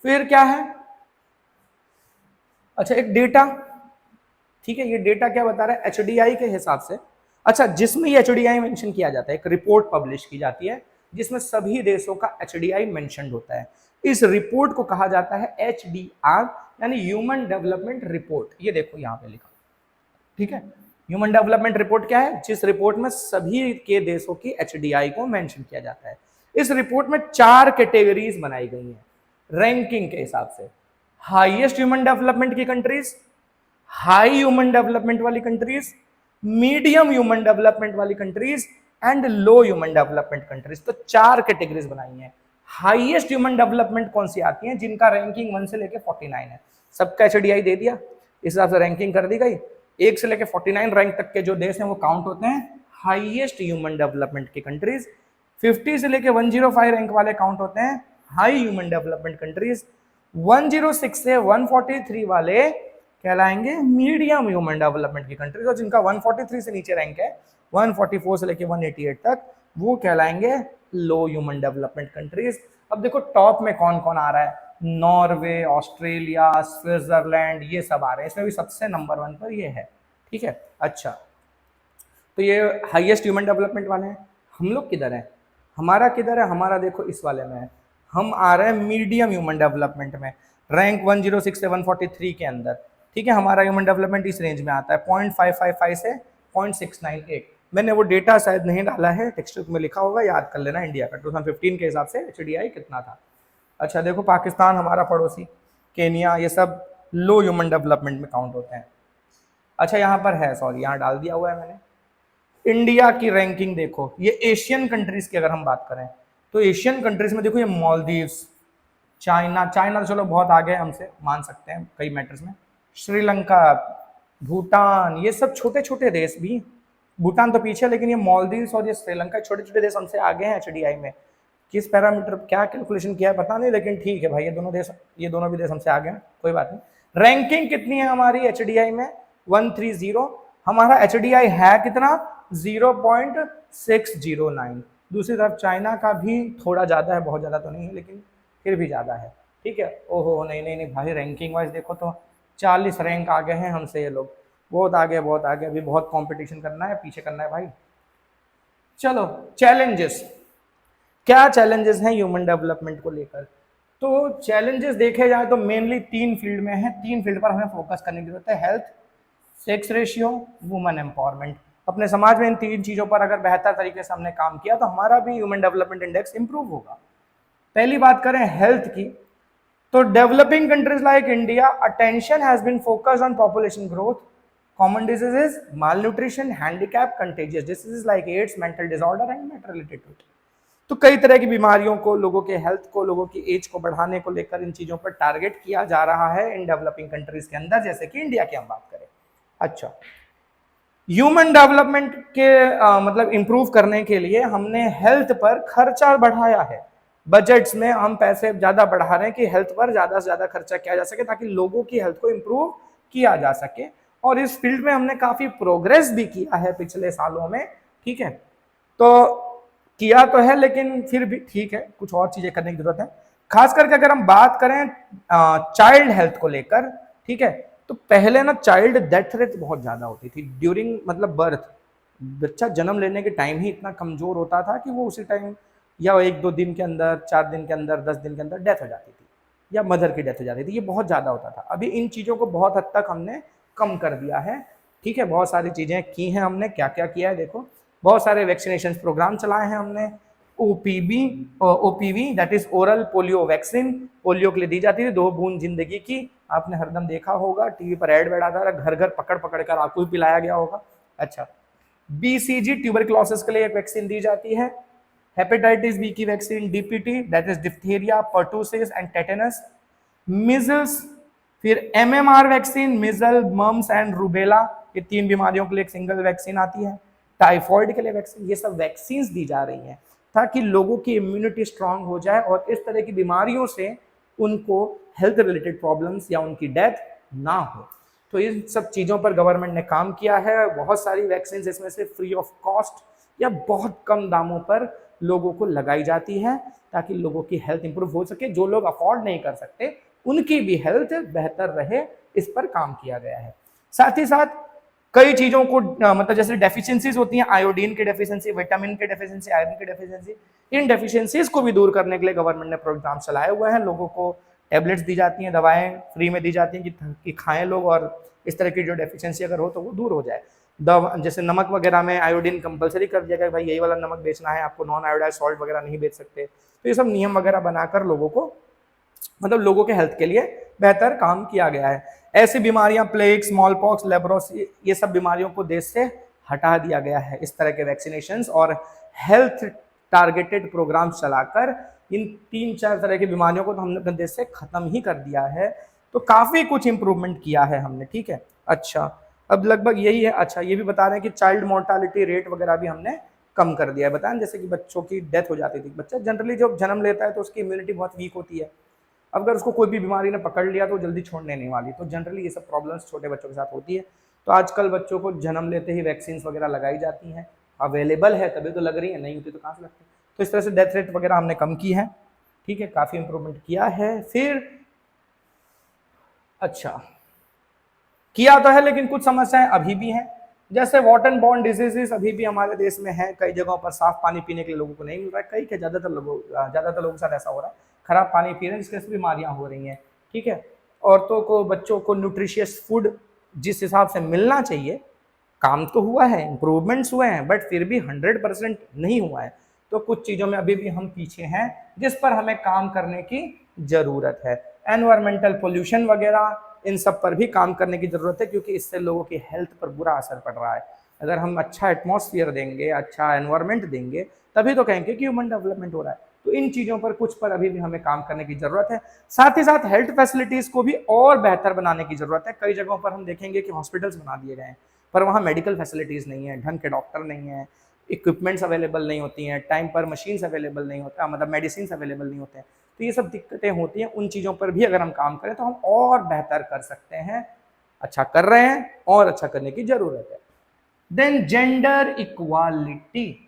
फिर क्या है, अच्छा एक डेटा, ठीक है, ये डेटा क्या बता रहा है एचडीआई के हिसाब से। अच्छा, जिसमें ये एचडीआई मेंशन किया जाता है, एक रिपोर्ट पब्लिश की जाती है जिसमें सभी देशों का एचडीआई मेंशन होता है। इस रिपोर्ट को कहा जाता है एचडीआर, यानी ह्यूमन डेवलपमेंट रिपोर्ट। ये देखो यहाँ पे लिखा, ठीक है, ह्यूमन डेवलपमेंट रिपोर्ट क्या है, जिस रिपोर्ट में सभी के देशों की एचडीआई को मेंशन किया जाता है। इस रिपोर्ट में 4 कैटेगरीज बनाई गई हैं रैंकिंग के हिसाब से। हाईएस्ट ह्यूमन डेवलपमेंट की कंट्रीज, हाई ह्यूमन डेवलपमेंट वाली कंट्रीज, मीडियम ह्यूमन डेवलपमेंट वाली countries and low human development countries. तो 4 कैटेगरीज बनाई हैं। हाईएस्ट ह्यूमन डेवलपमेंट कौन सी आती है, जिनका रैंकिंग 1 से लेकर 49 है, सबका एचडीआई दे दिया, इस हिसाब से रैंकिंग कर दी गई। 1 से लेकर 49 रैंक तक के जो देश हैं वो काउंट होते हैं हाईएस्ट ह्यूमन डेवलपमेंट की कंट्रीज। 50 से लेकर 105 रैंक वाले काउंट होते हैं हाई ह्यूमन डेवलपमेंट कंट्रीज। 106 से 143 वाले कहलाएंगे मीडियम ह्यूमन डेवलपमेंट की कंट्रीज, और जिनका 143 से नीचे रैंक है 144 से लेकर 188 तक, वो कहलाएंगे लो ह्यूमन डेवलपमेंट कंट्रीज। अब देखो टॉप में कौन कौन आ रहा है, नॉर्वे, ऑस्ट्रेलिया, स्विट्जरलैंड, ये सब आ रहे हैं, इसमें भी सबसे नंबर 1 पर ये है, ठीक है। अच्छा, तो ये हाईएस्ट ह्यूमन डेवलपमेंट वाले हैं। हम लोग किधर है, हमारा किधर है, हमारा देखो इस वाले में है, हम आ रहे हैं मीडियम ह्यूमन डेवलपमेंट में, रैंक 106 से 143 के अंदर, ठीक है। हमारा ह्यूमन डेवलपमेंट इस रेंज में आता है 0.555 से 0.698। मैंने वो डेटा शायद नहीं डाला है, टेक्स्ट बुक में लिखा होगा, याद कर लेना इंडिया का 2015 के हिसाब से एचडीआई कितना था। अच्छा देखो, पाकिस्तान हमारा पड़ोसी, केनिया, ये सब लो ह्यूमन डेवलपमेंट में काउंट होते हैं। अच्छा यहाँ पर है, सॉरी यहाँ डाल दिया हुआ है मैंने, इंडिया की रैंकिंग देखो, ये एशियन कंट्रीज की अगर हम बात करें तो एशियन कंट्रीज में देखो ये मालदीव्स, चाइना तो चलो बहुत आगे हमसे मान सकते हैं कई मैटर्स में, श्रीलंका, भूटान, ये सब छोटे छोटे देश भी, भूटान तो पीछे, लेकिन ये मालदीव्स और ये श्रीलंका छोटे छोटे देश हमसे आगे हैं एचडीआई में। किस पैरामीटर क्या कैलकुलेशन किया है पता नहीं, लेकिन ठीक है भाई, ये दोनों भी देश हमसे आगे हैं, कोई बात नहीं। रैंकिंग कितनी है हमारी एचडीआई में 130, हमारा एचडीआई है कितना 0.609। दूसरी तरफ चाइना का भी थोड़ा ज़्यादा है, बहुत ज़्यादा तो नहीं है लेकिन फिर भी ज़्यादा है, ठीक है। ओहो नहीं भाई, रैंकिंग वाइज देखो तो 40 रैंक आगे हैं हमसे ये लोग, बहुत आगे, अभी बहुत कंपटीशन करना है, पीछे करना है भाई। चलो चैलेंजेस, क्या चैलेंजेस हैं ह्यूमन डेवलपमेंट को लेकर, तो चैलेंजेस देखे जाए तो मेनली 3 फील्ड में है, 3 फील्ड पर हमें फोकस करने की जरूरत है, health, sex ratio, women empowerment. अपने समाज में इन 3 चीजों पर अगर बेहतर तरीके से हमने काम किया तो हमारा भी ह्यूमन डेवलपमेंट इंडेक्स इंप्रूव होगा। पहली बात करें हेल्थ की, तो developing countries like India attention has been focused on population growth, common diseases, malnutrition, handicap, contagious diseases like AIDS, mental disorder and matter related to it। तो कई तरह की बीमारियों को, लोगों के हेल्थ को, लोगों की एज को बढ़ाने को लेकर इन चीजों पर टारगेट किया जा रहा है इन डेवलपिंग कंट्रीज के अंदर, जैसे कि इंडिया की हम बात करें। अच्छा, ह्यूमन डेवलपमेंट के मतलब इंप्रूव करने के लिए हमने हेल्थ पर खर्चा बढ़ाया है, बजट्स में हम पैसे ज्यादा बढ़ा रहे हैं कि हेल्थ पर ज्यादा से ज्यादा खर्चा किया जा सके ताकि लोगों की हेल्थ को इंप्रूव किया जा सके। और इस फील्ड में हमने काफी प्रोग्रेस भी किया है पिछले सालों में, ठीक है। तो किया तो है, लेकिन फिर भी ठीक है, कुछ और चीजें करने की जरूरत है। खास करके अगर हम बात करें चाइल्ड हेल्थ को लेकर, ठीक है, तो पहले ना चाइल्ड डेथ रेट बहुत ज्यादा होती थी ड्यूरिंग मतलब बर्थ। बच्चा जन्म लेने के टाइम ही इतना कमजोर होता था कि वो उसी टाइम या 1-2 दिन के अंदर, 4 दिन के अंदर, 10 दिन के अंदर डेथ हो जाती थी, या मदर की डेथ हो जाती थी। ये बहुत ज्यादा होता था। अभी इन चीजों को बहुत हद तक हमने कम कर दिया है, ठीक है। बहुत सारी चीजें की हैं हमने। क्या क्या किया है देखो, बहुत सारे वैक्सीनेशन प्रोग्राम चलाए हैं हमने। OPV that is oral polio vaccine, polio के लिए दी जाती थी, 2 बूंद जिंदगी की। आपने हरदम देखा होगा टीवी पर ऐड बैठा था, घर घर पकड़ पकड़ कर आपको भी पिलाया गया होगा। अच्छा, बीसीजी ट्यूबरक्लोसिस के लिए एक वैक्सीन दी जाती है। हेपेटाइटिस बी की vaccine DPT that is diphtheria, pertussis and tetanus. Measles, फिर MMR vaccine, measle, mumps and rubella, ये 3 बीमारियों के लिए एक सिंगल वैक्सीन आती है। टाइफॉइड के लिए वैक्सीन, ये सब वैक्सीन दी जा रही हैं ताकि लोगों की इम्यूनिटी स्ट्रांग हो जाए और इस तरह की बीमारियों से उनको हेल्थ रिलेटेड प्रॉब्लम्स या उनकी डेथ ना हो। तो इन सब चीज़ों पर गवर्नमेंट ने काम किया है। बहुत सारी वैक्सीन इसमें से फ्री ऑफ कॉस्ट या बहुत कम दामों पर लोगों को लगाई जाती है ताकि लोगों की हेल्थ इंप्रूव हो सके। जो लोग अफोर्ड नहीं कर सकते उनकी भी हेल्थ बेहतर रहे, इस पर काम किया गया है। साथ ही साथ कई चीजों को मतलब जैसे डेफिशिएंसीज होती हैं, आयोडीन की डेफिशिएंसी, विटामिन की डेफिशिएंसी, आयरन की डेफिशिएंसी, इन डेफिशिएंसीज को भी दूर करने के लिए गवर्नमेंट ने प्रोग्राम चलाए हुए हैं। लोगों को टैबलेट्स दी जाती हैं, दवाएं फ्री में दी जाती हैं कि खाएं लोग, और इस तरह की जो डेफिशिएंसी अगर हो तो वो दूर हो जाए। जैसे नमक वगैरह में आयोडीन कंपलसरी कर दिया गया, भाई यही वाला नमक बेचना है आपको, नॉन आयोडाइज सॉल्ट वगैरह नहीं बेच सकते। तो ये सब नियम वगैरह बनाकर लोगों को मतलब लोगों के हेल्थ के लिए बेहतर काम किया गया है। ऐसी बीमारियां प्लेग, स्मॉल पॉक्स, लेप्रोसी, ये सब बीमारियों को देश से हटा दिया गया है इस तरह के वैक्सीनेशंस और हेल्थ टारगेटेड प्रोग्राम चलाकर। इन 3-4 तरह की बीमारियों को तो हमने अपने देश से खत्म ही कर दिया है। तो काफी कुछ इंप्रूवमेंट किया है हमने, ठीक है। अच्छा, अब लगभग यही है। अच्छा, ये भी बता रहे हैं कि चाइल्ड मोर्टालिटी रेट वगैरह भी हमने कम कर दिया है। बताएं जैसे कि बच्चों की डेथ हो जाती थी, बच्चा जनरली जब जन्म लेता है तो उसकी इम्यूनिटी बहुत वीक होती है। अगर उसको कोई भी बीमारी ने पकड़ लिया तो जल्दी छोड़ने नहीं वाली। तो जनरली ये सब प्रॉब्लम्स छोटे बच्चों के साथ होती है। तो आजकल बच्चों को जन्म लेते ही वैक्सीन वगैरह लगाई जाती हैं, अवेलेबल है तभी तो लग रही है, नहीं होती तो कहाँ से लगती। तो इस तरह से डेथ रेट वगैरह हमने कम की है, ठीक है, काफ़ी इंप्रूवमेंट किया है। फिर अच्छा किया तो है, लेकिन कुछ समस्याएं अभी भी हैं। जैसे वाटर बॉर्न डिजीजेस अभी भी हमारे देश में है। कई जगहों पर साफ पानी पीने के लिए लोगों को नहीं मिल रहा है। कई के ज़्यादातर लोगों के साथ ऐसा हो रहा है, खराब पानी पी रहे हैं जिससे बीमारियां हो रही हैं, ठीक है। औरतों को, बच्चों को न्यूट्रिशियस फूड जिस हिसाब से मिलना चाहिए, काम तो हुआ है, इंप्रूवमेंट्स हुए हैं, बट फिर भी 100% नहीं हुआ है। तो कुछ चीज़ों में अभी भी हम पीछे हैं जिस पर हमें काम करने की ज़रूरत है। एनवायरमेंटल पोल्यूशन वगैरह, इन सब पर भी काम करने की ज़रूरत है क्योंकि इससे लोगों की हेल्थ पर बुरा असर पड़ रहा है। अगर हम अच्छा एटमॉस्फेयर देंगे, अच्छा एनवायरमेंट देंगे, तभी तो कहेंगे कि ह्यूमन डेवलपमेंट हो रहा है। तो इन चीज़ों पर कुछ पर अभी भी हमें काम करने की ज़रूरत है। साथ ही साथ हेल्थ फैसिलिटीज़ को भी और बेहतर बनाने की ज़रूरत है। कई जगहों पर हम देखेंगे कि हॉस्पिटल्स बना दिए गए हैं पर वहाँ मेडिकल फैसिलिटीज़ नहीं है, ढंग के डॉक्टर नहीं है, इक्विपमेंट्स अवेलेबल नहीं होती हैं, टाइम पर मशीन्स अवेलेबल नहीं होता, मतलब मेडिसिन अवेलेबल नहीं होते हैं। तो ये सब दिक्कतें होती हैं। उन चीज़ों पर भी अगर हम काम करें तो हम और बेहतर कर सकते हैं। अच्छा कर रहे हैं और अच्छा करने की ज़रूरत है। Then gender equality.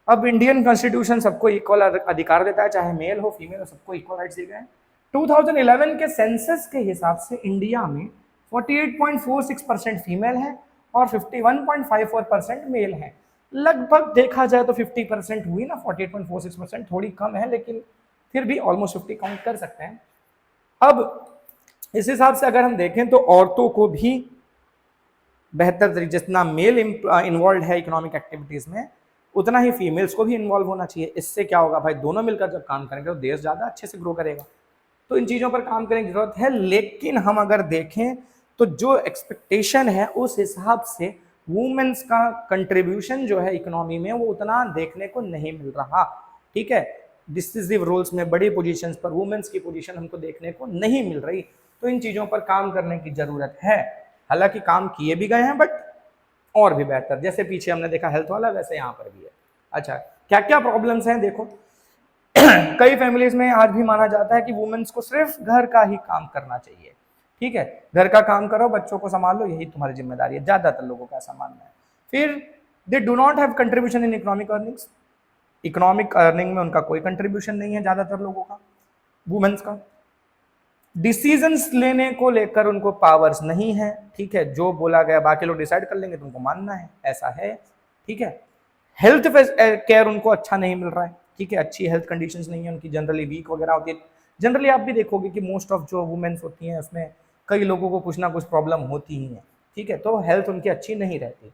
अब इंडियन कॉन्स्टिट्यूशन सबको इक्वल अधिकार देता है, चाहे मेल हो फीमेल हो, सबको इक्वल राइट्स दिए गए हैं। 2011 के सेंसस के हिसाब से इंडिया में 48.46% फीमेल है और 51.54% मेल है। लगभग देखा जाए तो 50% हुई ना, 48.46% थोड़ी कम है लेकिन फिर भी ऑलमोस्ट 50 काउंट कर सकते हैं। अब इस हिसाब से अगर हम देखें तो औरतों को भी बेहतर तरीके, जितना मेल इन्वॉल्व है इकोनॉमिक एक्टिविटीज में, उतना ही फीमेल्स को भी इन्वॉल्व होना चाहिए। इससे क्या होगा भाई, दोनों मिलकर जब काम करेंगे तो देश ज़्यादा अच्छे से ग्रो करेगा। तो इन चीज़ों पर काम करने की जरूरत है। लेकिन हम अगर देखें तो जो एक्सपेक्टेशन है उस हिसाब से वुमेन्स का कंट्रीब्यूशन जो है इकोनॉमी में वो उतना देखने को नहीं मिल रहा, ठीक है। डिसिसिव रोल्स में, बड़ी पोजीशंस पर वुमेन्स की पोजीशन हमको देखने को नहीं मिल रही। तो इन चीज़ों पर काम करने की ज़रूरत है। हालांकि काम किए भी गए हैं बट और भी बेहतर। जैसे पीछे हमने देखा हेल्थ वाला, वैसे यहाँ पर भी है। अच्छा, क्या क्या प्रॉब्लम्स हैं देखो। कई फैमिलीज में आज भी माना जाता है कि वुमेन्स को सिर्फ घर का ही काम करना चाहिए, ठीक है, घर का काम करो, बच्चों को संभालो, यही तुम्हारी जिम्मेदारी है, ज्यादातर लोगों का ऐसा मानना है। फिर they do not have contribution in economic earnings, economic earning में उनका कोई कंट्रीब्यूशन नहीं है ज्यादातर लोगों का, वुमेन्स का। डिसीजंस लेने को लेकर उनको पावर्स नहीं है, ठीक है, जो बोला गया बाकी लोग डिसाइड कर लेंगे, तुमको मानना है, ऐसा है, ठीक है। हेल्थ केयर उनको अच्छा नहीं मिल रहा है, ठीक है, अच्छी हेल्थ कंडीशंस नहीं है उनकी, जनरली वीक वगैरह होती है। जनरली आप भी देखोगे कि मोस्ट ऑफ जो वुमेन्स होती हैं उसमें कई लोगों को कुछ ना कुछ प्रॉब्लम होती ही है, ठीक है, तो हेल्थ उनकी अच्छी नहीं रहती।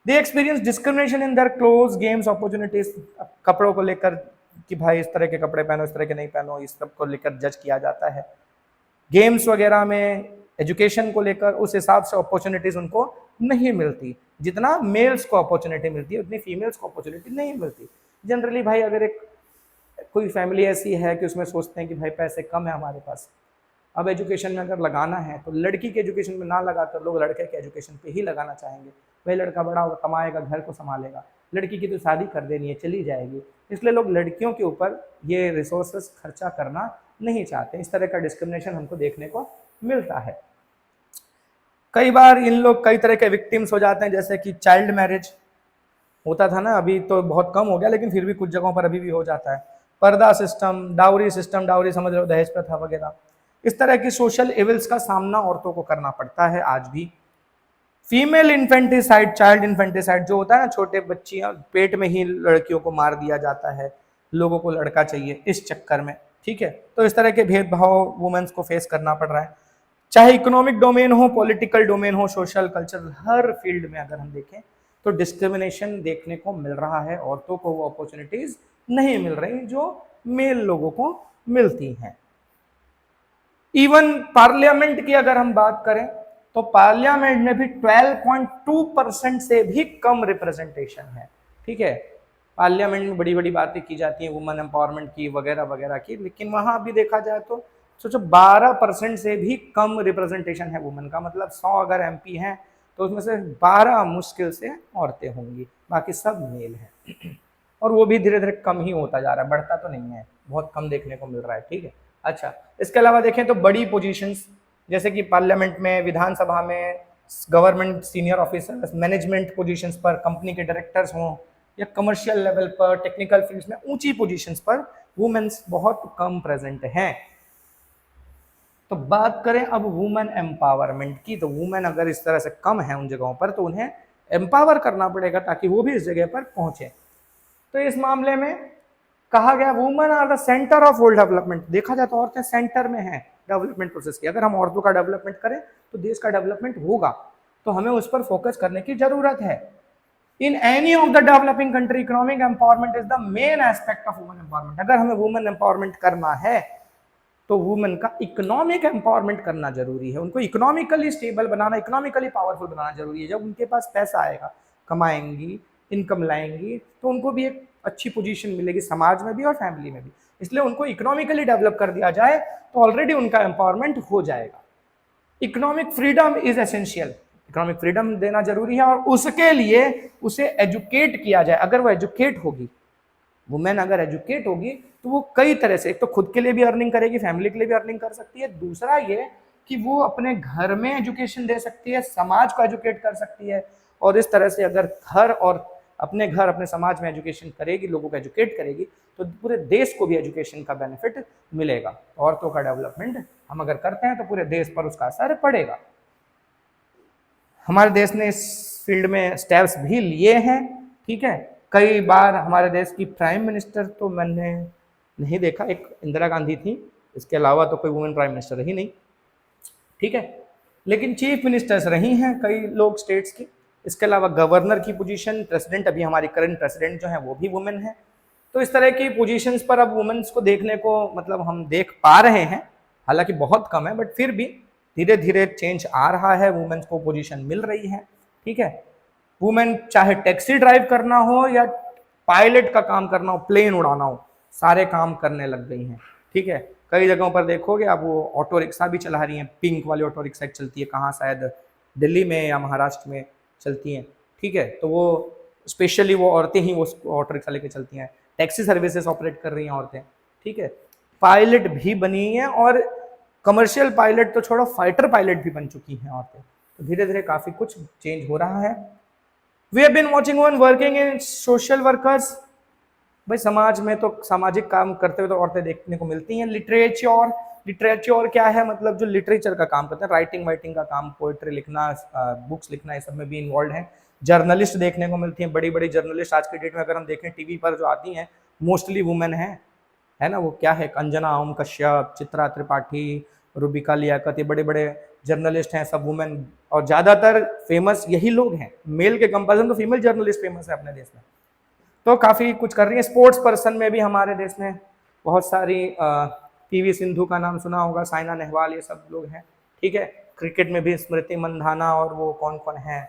They experience discrimination in their clothes, games, opportunities, कपड़ों को लेकर कि भाई इस तरह के कपड़े पहनो, इस तरह के नहीं पहनो, इस सब को लेकर जज किया जाता है। गेम्स वगैरह में, एजुकेशन को लेकर उस हिसाब से अपॉर्चुनिटीज उनको नहीं मिलती, जितना मेल्स को अपॉर्चुनिटी मिलती है उतनी फीमेल्स को अपॉर्चुनिटी नहीं मिलती। जनरली भाई अगर एक कोई फैमिली ऐसी है कि उसमें सोचते हैं कि भाई पैसे कम है हमारे पास, अब एजुकेशन में अगर लगाना है तो लड़की के एजुकेशन में ना लगाकर लोग लड़के के एजुकेशन पे ही लगाना चाहेंगे। भाई लड़का बड़ा होगा, कमाएगा, घर को संभालेगा, लड़की की तो शादी कर देनी है, चली जाएगी, इसलिए लोग लड़कियों के ऊपर ये रिसोर्सेस खर्चा करना नहीं चाहते। इस तरह का डिस्क्रिमिनेशन हमको देखने को मिलता है। कई बार इन लोग कई तरह के विक्टिम्स हो जाते हैं, जैसे कि चाइल्ड मैरिज होता था ना, अभी तो बहुत कम हो गया लेकिन फिर भी कुछ जगहों पर अभी भी हो जाता है। पर्दा सिस्टम, डाउरी सिस्टम, डाउरी समझ लो दहेज प्रथा वगैरह, इस तरह की सोशल इविल्स का सामना औरतों को करना पड़ता है आज भी। फीमेल इन्फेंटिसाइड, चाइल्ड इन्फेंटिसाइड जो होता है ना, छोटे बच्चियां पेट में ही लड़कियों को मार दिया जाता है, लोगों को लड़का चाहिए इस चक्कर में, ठीक है, तो इस तरह के भेदभाव वुमेन्स को फेस करना पड़ रहा है। चाहे इकोनॉमिक डोमेन हो, पॉलिटिकल डोमेन हो, सोशल, कल्चरल, हर फील्ड में अगर हम देखें तो डिस्क्रिमिनेशन देखने को मिल रहा है। औरतों को वो अपॉर्चुनिटीज नहीं मिल रही जो मेल लोगों को मिलती हैं। इवन पार्लियामेंट की अगर हम बात करें तो पार्लियामेंट में भी 12.2% से भी कम रिप्रेजेंटेशन है, ठीक है। पार्लियामेंट में बड़ी बड़ी बातें की जाती हैं वुमेन एम्पावरमेंट की वगैरह वगैरह की, लेकिन वहां भी देखा जाए तो सोचो 12% से भी कम रिप्रेजेंटेशन है वुमेन का, मतलब 100 अगर एमपी हैं तो उसमें से 12 मुश्किल से औरतें होंगी, बाकी सब मेल है। और वो भी धीरे धीरे कम ही होता जा रहा है, बढ़ता तो नहीं है, बहुत कम देखने को मिल रहा है, ठीक है। अच्छा, इसके अलावा देखें तो बड़ी पोजीशंस जैसे कि पार्लियामेंट में, विधानसभा में, government senior officers, management positions पर, कंपनी के डायरेक्टर्स हों या कमर्शियल लेवल पर, टेक्निकल फील्ड्स में ऊंची पोजीशंस पर वुमेन्स बहुत कम प्रेजेंट हैं। तो बात करें अब वुमेन एम्पावरमेंट की, तो वुमेन अगर इस तरह से कम है उन जगहों पर तो उन्हें एम्पावर करना पड़ेगा ताकि वो भी इस जगह पर पहुंचे। तो इस मामले में कहा गया women are the centre of world development. देखा जाए तो औरतें सेंटर में हैं डेवलपमेंट प्रोसेस की। अगर हम औरतों का डेवलपमेंट करें तो देश का डेवलपमेंट होगा, तो हमें उस पर फोकस करने की जरूरत है। In any of the developing country economic empowerment is the main aspect of women empowerment. अगर हमें वुमेन एम्पावरमेंट करना है तो वुमेन का इकोनॉमिक एम्पावरमेंट करना जरूरी है, उनको इकोनॉमिकली स्टेबल बनाना, इकोनॉमिकली पावरफुल बनाना जरूरी है। जब उनके पास पैसा आएगा, कमाएंगी, इनकम लाएंगी, तो उनको भी एक अच्छी पोजीशन मिलेगी समाज में भी और फैमिली में भी। इसलिए उनको इकोनॉमिकली डेवलप कर दिया जाए तो ऑलरेडी उनका एम्पावरमेंट हो जाएगा। Economic freedom is essential, economic freedom देना जरूरी है और उसके लिए उसे एजुकेट किया जाए। अगर वो एजुकेट होगी, वुमेन अगर एजुकेट होगी तो वो कई तरह से, एक तो खुद के लिए भी अर्निंग करेगी, फैमिली के लिए भी अर्निंग कर सकती है, दूसरा ये कि वो अपने घर में एजुकेशन दे सकती है, समाज को एजुकेट कर सकती है। और इस तरह से अगर घर और अपने घर, अपने समाज में एजुकेशन करेगी, लोगों को एजुकेट करेगी, तो पूरे देश को भी एजुकेशन का बेनिफिट मिलेगा। औरतों का डेवलपमेंट हम अगर करते हैं तो पूरे देश पर उसका असर पड़ेगा। हमारे देश ने इस फील्ड में स्टेप्स भी लिए हैं, ठीक है। कई बार हमारे देश की प्राइम मिनिस्टर तो मैंने नहीं देखा, एक इंदिरा गांधी थी, इसके अलावा तो कोई वुमेन प्राइम मिनिस्टर रही नहीं, ठीक है। लेकिन चीफ मिनिस्टर्स रही हैं कई लोग स्टेट्स की। इसके अलावा गवर्नर की पोजीशन, प्रेसिडेंट, अभी हमारी करंट प्रेसिडेंट जो है वो भी वुमेन है। तो इस तरह की पोजीशंस पर अब वुमेन्स को देखने को, मतलब हम देख पा रहे हैं, हालांकि बहुत कम है, बट फिर भी धीरे धीरे चेंज आ रहा है, वुमेन्स को पोजीशन मिल रही है, ठीक है। वुमेन चाहे टैक्सी ड्राइव करना हो या पायलट का काम करना हो, प्लेन उड़ाना हो, सारे काम करने लग गई हैं, ठीक है। कई जगहों पर देखोगे आप वो ऑटो रिक्शा भी चला रही हैं, पिंक वाली ऑटो रिक्शा चलती है, कहाँ शायद दिल्ली में या महाराष्ट्र में चलती हैं, ठीक है। तो वो स्पेशली वो औरतें ही वो ऑटो रिक्शा लेके चलती हैं। टैक्सी सर्विसेज ऑपरेट कर रही हैं औरतें, ठीक है। पायलट भी बनी हैं और कमर्शियल पायलट तो छोड़ो, फाइटर पायलट भी बन चुकी हैं औरतें। तो धीरे धीरे काफी कुछ चेंज हो रहा है। We have been watching one working in social workers, भाई समाज में तो सामाजिक काम करते हुए तो औरतें देखने को मिलती हैं। लिटरेचर, लिटरेचर क्या है, मतलब जो लिटरेचर का काम करते हैं, राइटिंग वाइटिंग का काम, पोएट्री लिखना, बुक्स लिखना, ये सब में भी इन्वॉल्व हैं। जर्नलिस्ट देखने को मिलती हैं, बड़ी बड़ी जर्नलिस्ट आज के डेट में अगर हम देखें टीवी पर जो आती हैं मोस्टली वुमेन है ना। वो क्या है, अंजना ओम कश्यप, चित्रा त्रिपाठी, रूबिका लियाकत, ये बड़े बड़े जर्नलिस्ट हैं, सब वुमेन। और ज्यादातर फेमस यही लोग हैं, मेल के कंपेरिजन तो फीमेल जर्नलिस्ट फेमस है अपने देश में। तो काफी कुछ कर रही है। स्पोर्ट्स पर्सन में भी हमारे देश में बहुत सारी, पीवी सिंधु का नाम सुना होगा, साइना नेहवाल, ये सब लोग हैं। ठीक है, क्रिकेट में भी स्मृति मंधाना और वो कौन कौन है,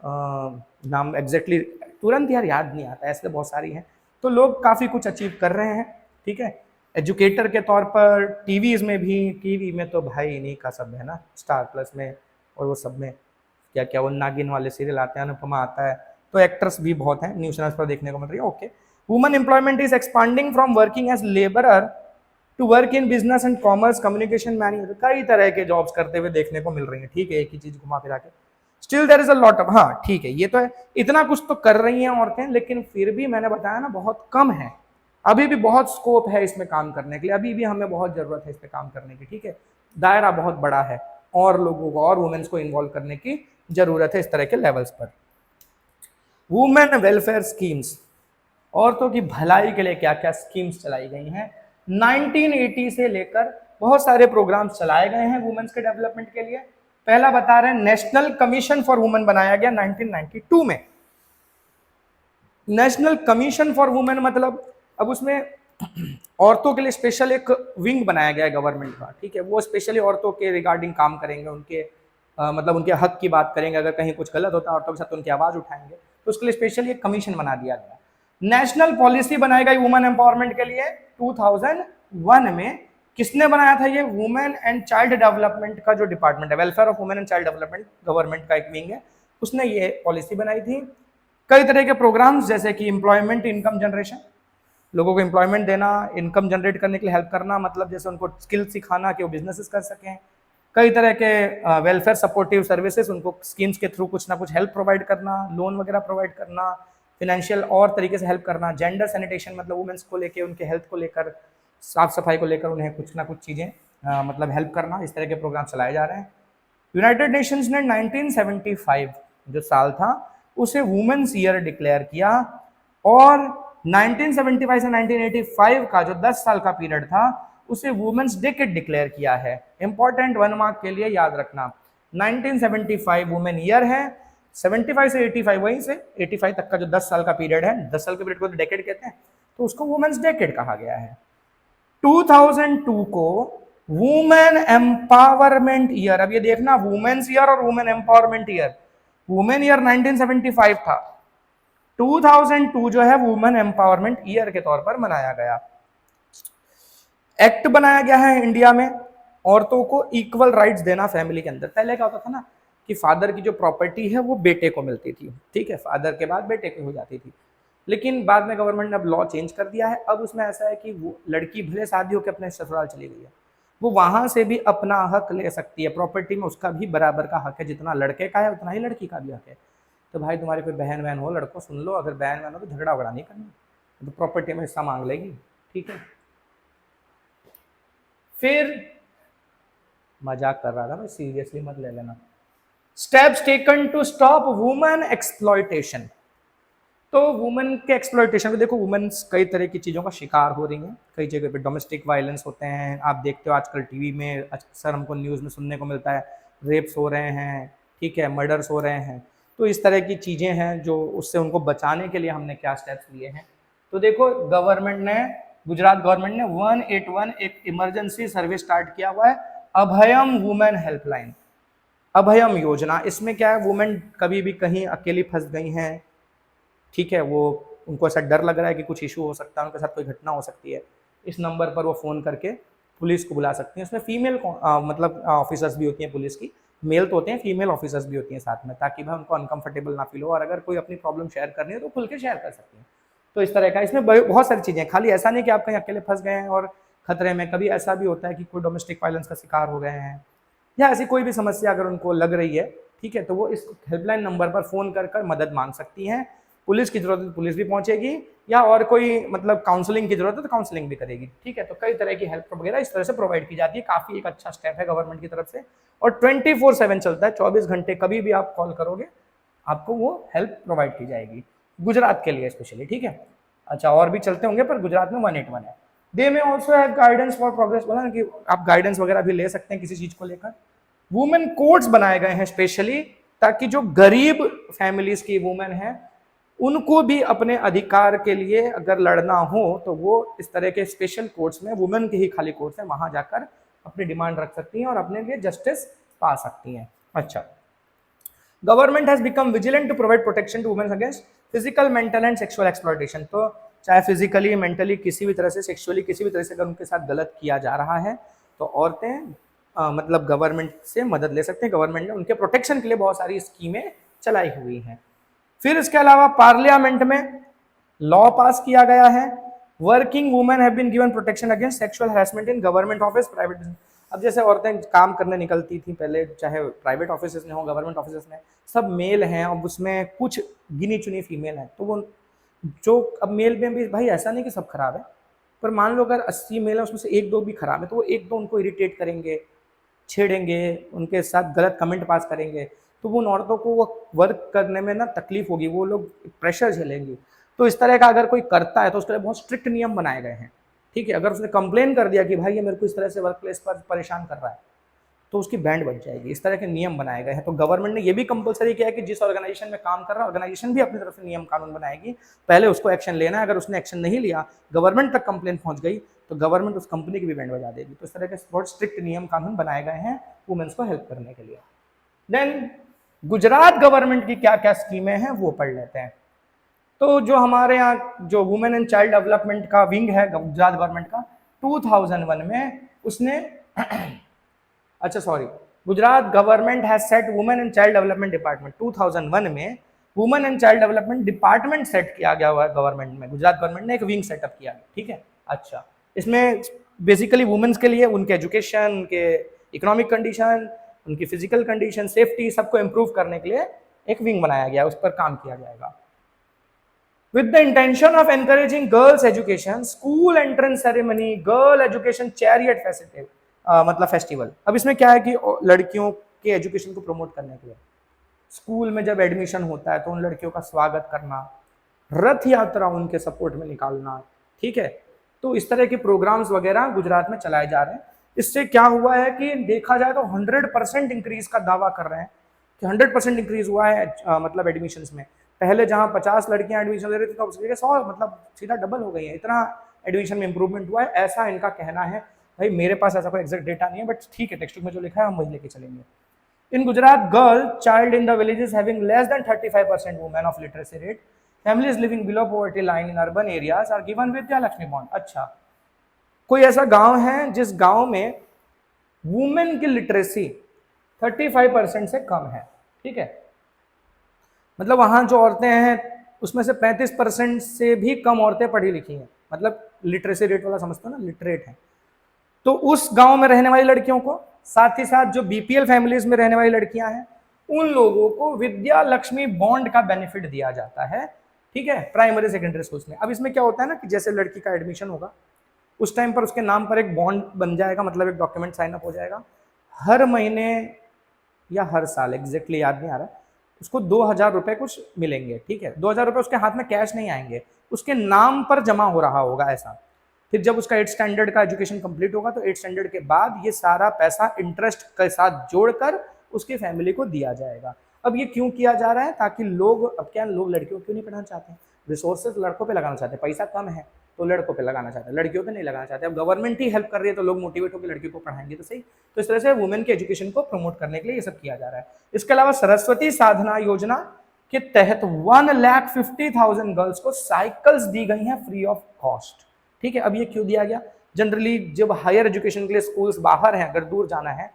नाम एग्जैक्टली तुरंत यार याद नहीं आता, ऐसे बहुत सारी हैं। तो लोग काफी कुछ अचीव कर रहे हैं। ठीक है, एजुकेटर के तौर पर टीवीज में भी, टीवी में तो भाई इन्हीं का सब है ना, स्टार प्लस में और वो सब में क्या क्या वो नागिन वाले सीरियल आते हैं, अनुपमा आता है, तो एक्ट्रेस भी बहुत हैं, न्यूज चैनल्स पर देखने को मिल रही है। Okay, women employment is expanding from working as labourer to work in business and commerce, communication, manager, कई तरह के जॉब्स करते हुए देखने को मिल रही है। ठीक है, एक ही चीज घुमा फिरा के। Still there is a lot of, हाँ ठीक है, ये तो है, इतना कुछ तो कर रही हैं औरतें, लेकिन फिर भी मैंने बताया ना बहुत कम है। अभी भी बहुत स्कोप है इसमें काम करने के लिए, अभी भी हमें बहुत जरूरत है इस पे काम करने की। ठीक है, दायरा बहुत बड़ा है और लोगों को और वुमेन्स को इन्वॉल्व करने की जरूरत है इस तरह के लेवल्स पर। वुमेन वेलफेयर स्कीम्स, औरतों की भलाई के लिए क्या क्या स्कीम्स चलाई गई हैं। 1980 से लेकर बहुत सारे प्रोग्राम्स चलाए गए हैं वुमेन्स के डेवलपमेंट के लिए। पहला बता रहे हैं, नेशनल कमीशन फॉर वुमेन बनाया गया 1992 में। नेशनल कमीशन फॉर वुमेन मतलब अब उसमें औरतों के लिए स्पेशल एक विंग बनाया गया है गवर्नमेंट का। ठीक है, वो स्पेशली औरतों के रिगार्डिंग काम करेंगे, उनके मतलब उनके हक की बात करेंगे, अगर कहीं कुछ गलत होता है औरतों के साथ तो उनकी आवाज उठाएंगे। तो उसके लिए स्पेशली एक कमीशन बना दिया गया। नेशनल पॉलिसी बनाई गई वुमेन एम्पावरमेंट के लिए 2001 में। किसने बनाया था ये? वुमेन एंड चाइल्ड डेवलपमेंट का जो डिपार्टमेंट है, welfare of women and child development, government का एक विंग है, उसने ये पॉलिसी बनाई थी। कई तरह के प्रोग्राम्स जैसे कि एम्प्लॉयमेंट, इनकम जनरेशन, लोगों को एम्प्लॉयमेंट देना, इनकम जनरेट करने के लिए हेल्प करना, मतलब जैसे उनको स्किल सिखाना कि वो बिजनेसेस कर सकें। कई तरह के वेलफेयर सपोर्टिव सर्विसेज, उनको स्कीम्स के थ्रू कुछ ना कुछ हेल्प प्रोवाइड करना, लोन वगैरह प्रोवाइड करना, फिनेंशियल और तरीके से हेल्प करना। जेंडर सैनिटेशन, मतलब वुमेन्स को लेकर, उनके हेल्थ को लेकर, साफ सफाई को लेकर उन्हें कुछ ना कुछ चीज़ें मतलब हेल्प करना, इस तरह के प्रोग्राम चलाए जा रहे हैं। यूनाइटेड नेशंस ने 1975 जो साल था उसे वुमेन्स ईयर डिक्लेयर किया, और 1975 से 1985 का जो 10 साल का पीरियड था उसे वुमेन्स डेकेड डिक्लेयर किया है। इंपॉर्टेंट 1 मार्क के लिए याद रखना, 1975 वुमेन ईयर है, 75 से 85 वहीं से 85 तक का जो 10 साल का पीरियड है, 10 साल के पीरियड को तो डेकेड कहते हैं, तो उसको वुमेन्स डेकेड कहा गया है। 2002 को वुमेन एम्पावरमेंट ईयर, अब ये देखना, वुमेन्स ईयर और women empowerment year. Women year 1975 था, 2002 जो है वुमेन एम्पावरमेंट ईयर के तौर पर मनाया गया। एक्ट बनाया गया है इंडिया में, औरतों को इक्वल राइट्स देना फैमिली के अंदर। पहले क्या होता था ना कि फादर की जो प्रॉपर्टी है वो बेटे को मिलती थी, ठीक है, फादर के बाद बेटे की हो जाती थी, लेकिन बाद में गवर्नमेंट ने अब लॉ चेंज कर दिया है। अब उसमें ऐसा है कि वो लड़की भले शादी होकर अपने ससुराल चली गई है, वो वहां से भी अपना हक ले सकती है, प्रॉपर्टी में उसका भी बराबर का हक है, जितना लड़के का है उतना ही लड़की का भी हक है। तो भाई तुम्हारी कोई बहन वहन हो, लड़कों सुन लो, अगर बहन वहन हो तो झगड़ा वगड़ा नहीं करना, तो प्रॉपर्टी में हिस्सा मांग लेगी, ठीक है। फिर मजाक कर रहा था मैं, सीरियसली मत ले लेना। Steps taken to stop women exploitation, तो वुमेन के एक्सप्लॉयटेशन को देखो, वुमेन कई तरह की चीज़ों का शिकार हो रही हैं, कई जगह पे डोमेस्टिक वायलेंस होते हैं, आप देखते हो आजकल टीवी में अक्सर हमको न्यूज़ में सुनने को मिलता है, रेप्स हो रहे हैं, ठीक है, मर्डर्स हो रहे हैं। तो इस तरह की चीज़ें हैं जो उससे उनको बचाने के लिए हमने क्या स्टेप्स लिए हैं। तो देखो गवर्नमेंट ने, गुजरात गवर्नमेंट ने 181 एक इमरजेंसी सर्विस स्टार्ट किया हुआ है, अभयम वुमेन हेल्पलाइन, अभयम योजना। इसमें क्या है, वुमेन कभी भी कहीं अकेली फंस गई हैं, ठीक है, वो उनको ऐसा डर लग रहा है कि कुछ इशू हो सकता है, उनके साथ कोई घटना हो सकती है, इस नंबर पर वो फ़ोन करके पुलिस को बुला सकती हैं। उसमें फीमेल मतलब ऑफिसर्स भी होती हैं पुलिस की, मेल तो होते हैं, फीमेल ऑफिसर्स भी होती हैं साथ में, ताकि भाई उनको अनकंफर्टेबल ना फील हो, और अगर कोई अपनी प्रॉब्लम शेयर करनी है तो खुल के शेयर कर सकती हैं। तो इस तरह का इसमें बहुत सारी चीज़ें हैं, खाली ऐसा नहीं कि आप कहीं अकेले फंस गए हैं और खतरे में, कभी ऐसा भी होता है कि कोई डोमेस्टिक वायलेंस का शिकार हो गए हैं या ऐसी कोई भी समस्या अगर उनको लग रही है, ठीक है, तो वो इस हेल्पलाइन नंबर पर फ़ोन कर मदद मांग सकती हैं। पुलिस की जरूरत है तो पुलिस भी पहुंचेगी, या और कोई मतलब काउंसलिंग की जरूरत है तो काउंसलिंग भी करेगी, ठीक है। तो कई तरह की हेल्प वगैरह इस तरह से प्रोवाइड की जाती है। काफ़ी एक अच्छा स्टेप है गवर्नमेंट की तरफ से, और 24/7 चलता है, 24 घंटे कभी भी आप कॉल करोगे आपको वो हेल्प प्रोवाइड की जाएगी, गुजरात के लिए स्पेशली, ठीक है। अच्छा, और भी चलते होंगे पर गुजरात में 181 है। दे में also have guidance for progress, बोला ना कि आप गाइडेंस वगैरह भी ले सकते हैं किसी चीज को लेकर। वुमेन कोर्ट्स बनाए गए हैं स्पेशली, ताकि जो गरीब फैमिलीज की वुमेन हैं उनको भी अपने अधिकार के लिए अगर लड़ना हो तो वो इस तरह के स्पेशल कोर्ट्स में, वुमेन के ही खाली कोर्ट्स हैं, वहां जाकर अपनी डिमांड रख सकती हैं और अपने लिए जस्टिस पा सकती हैं। अच्छा, government has become vigilant to provide protection to women against physical, mental and sexual exploitation. तो चाहे फिजिकली, मेंटली, किसी भी तरह से, सेक्सुअली किसी भी तरह से अगर उनके साथ गलत किया जा रहा है तो औरतें मतलब गवर्नमेंट से मदद ले सकते हैं। गवर्नमेंट ने उनके प्रोटेक्शन के लिए बहुत सारी स्कीमें चलाई हुई हैं। फिर इसके अलावा पार्लियामेंट में लॉ पास किया गया है, working women have been given protection against sexual harassment in government office, private. अब जैसे औरतें काम करने निकलती थी पहले, चाहे प्राइवेट ऑफिस में हो, गवर्नमेंट ऑफिस में, सब मेल हैं, अब उसमें कुछ गिनी चुनी फीमेल हैं, तो वो जो अब मेल में भी भाई ऐसा नहीं कि सब खराब है, पर मान लो अगर 80 मेल है उसमें से 1-2 भी खराब है, तो वो 1-2 उनको इरिटेट करेंगे, छेड़ेंगे, उनके साथ गलत कमेंट पास करेंगे, तो वो उन औरतों को वो वर्क करने में ना तकलीफ होगी, वो लोग प्रेशर झेलेंगी। तो इस तरह का अगर कोई करता है तो उसके लिए बहुत स्ट्रिक्ट नियम बनाए गए हैं, ठीक है। अगर उसने कंप्लेन कर दिया कि भाई ये मेरे को इस तरह से वर्क प्लेस पर परेशान कर रहा है, तो उसकी बैंड बच जाएगी। इस तरह के नियम बनाए गए हैं। तो गवर्नमेंट ने ये भी कंपलसरी किया है कि जिस ऑर्गेनाइजेशन में काम कर रहा है, ऑर्गेनाइजेशन भी अपनी तरफ से नियम कानून बनाएगी, पहले उसको एक्शन लेना है। अगर उसने एक्शन नहीं लिया, गवर्नमेंट तक कंप्लेन पहुंच गई, तो गवर्नमेंट उस कंपनी की भी बैंड बजा देगी। तो इस तरह के बहुत स्ट्रिक्ट नियम कानून बनाए गए हैं वुमेन्स को हेल्प करने के लिए। देन गुजरात गवर्नमेंट की क्या क्या स्कीमें हैं वो पढ़ लेते हैं। तो जो हमारे यहाँ जो वुमेन एंड चाइल्ड डेवलपमेंट का विंग है गुजरात गवर्नमेंट का, 2001 में उसने अच्छा sorry, Gujarat government has set women and child development department. 2001 में women and child development department set किया गया हुआ है गवर्नमेंट में। गुजरात गवर्नमेंट ने एक विंग सेटअप किया, ठीक है। अच्छा, इसमें बेसिकली वुमेन्स के लिए उनके एजुकेशन, उनके इकोनॉमिक कंडीशन, उनकी फिजिकल कंडीशन, सेफ्टी, सबको इंप्रूव करने के लिए एक विंग बनाया गया, उस पर काम किया जाएगा। With the intention of encouraging girls' education, school entrance ceremony, girl education chariot festival, मतलब फेस्टिवल। अब इसमें क्या है कि लड़कियों के एजुकेशन को प्रमोट करने के लिए स्कूल में जब एडमिशन होता है तो उन लड़कियों का स्वागत करना, रथ यात्रा उनके सपोर्ट में निकालना, ठीक है। तो इस तरह के प्रोग्राम्स वगैरह गुजरात में चलाए जा रहे हैं। इससे क्या हुआ है कि देखा जाए तो 100% इंक्रीज का दावा कर रहे हैं कि 100% इंक्रीज हुआ है मतलब एडमिशन्स में। पहले जहां 50 लड़कियां एडमिशन ले रही थी तो उसके 100 मतलब सीधा डबल हो गई है, इतना एडमिशन में इंप्रूवमेंट हुआ है, ऐसा इनका कहना है। भाई मेरे पास ऐसा कोई एग्जैक्ट डेटा नहीं है, बट ठीक है, टेक्स्ट बुक में जो लिखा है हम वही लेके चलेंगे। In Gujarat, girl child in the villages having less than 35% women of literacy rate, families living below poverty line in urban areas are given Vidya Lakshmi bond. अच्छा, कोई ऐसा गांव है जिस गांव में वुमेन की लिटरेसी 35% से कम है, ठीक है, मतलब वहां जो औरतें हैं उसमें से 35% से भी कम औरतें पढ़ी लिखी हैं, मतलब लिटरेसी रेट वाला समझते हो ना, लिटरेट है। तो उस गांव में रहने वाली लड़कियों को, साथ ही साथ जो बीपीएल फैमिलीज में रहने वाली लड़कियां हैं, उन लोगों को विद्या लक्ष्मी बॉन्ड का बेनिफिट दिया जाता है, ठीक है, प्राइमरी सेकेंडरी स्कूल्स में। अब इसमें क्या होता है ना कि जैसे लड़की का एडमिशन होगा उस टाइम पर उसके नाम पर एक बॉन्ड बन जाएगा, मतलब एक डॉक्यूमेंट साइन अप हो जाएगा। हर महीने या हर साल, एग्जैक्टली याद नहीं आ रहा, उसको 2000 रुपये कुछ मिलेंगे, ठीक है। 2000 रुपये उसके हाथ में कैश नहीं आएंगे, उसके नाम पर जमा हो रहा होगा ऐसा। फिर जब उसका 8th स्टैंडर्ड का एजुकेशन कंप्लीट होगा तो 8th स्टैंडर्ड के बाद ये सारा पैसा इंटरेस्ट के साथ जोड़कर उसकी फैमिली को दिया जाएगा। अब ये क्यों किया जा रहा है? ताकि लोग, अब क्या लोग लड़कियों को क्यों नहीं पढ़ाना चाहते हैं, रिसोर्सेज लड़कों पे लगाना चाहते हैं, पैसा कम है तो लड़कों पे लगाना चाहते हैं, लड़कियों पे नहीं लगाना चाहते। अब गवर्नमेंट ही हेल्प कर रही है तो लोग मोटिवेट होकर लड़कियों को पढ़ाएंगे तो सही। तो इस तरह से वुमेन के एजुकेशन को प्रमोट करने के लिए ये सब किया जा रहा है। इसके अलावा सरस्वती साधना योजना के तहत 1,50,000 गर्ल्स को साइकिल्स दी गई हैं फ्री ऑफ कॉस्ट, ठीक है। अब ये क्यों दिया गया? जनरली जब हायर एजुकेशन के लिए स्कूल्स बाहर हैं, अगर दूर जाना है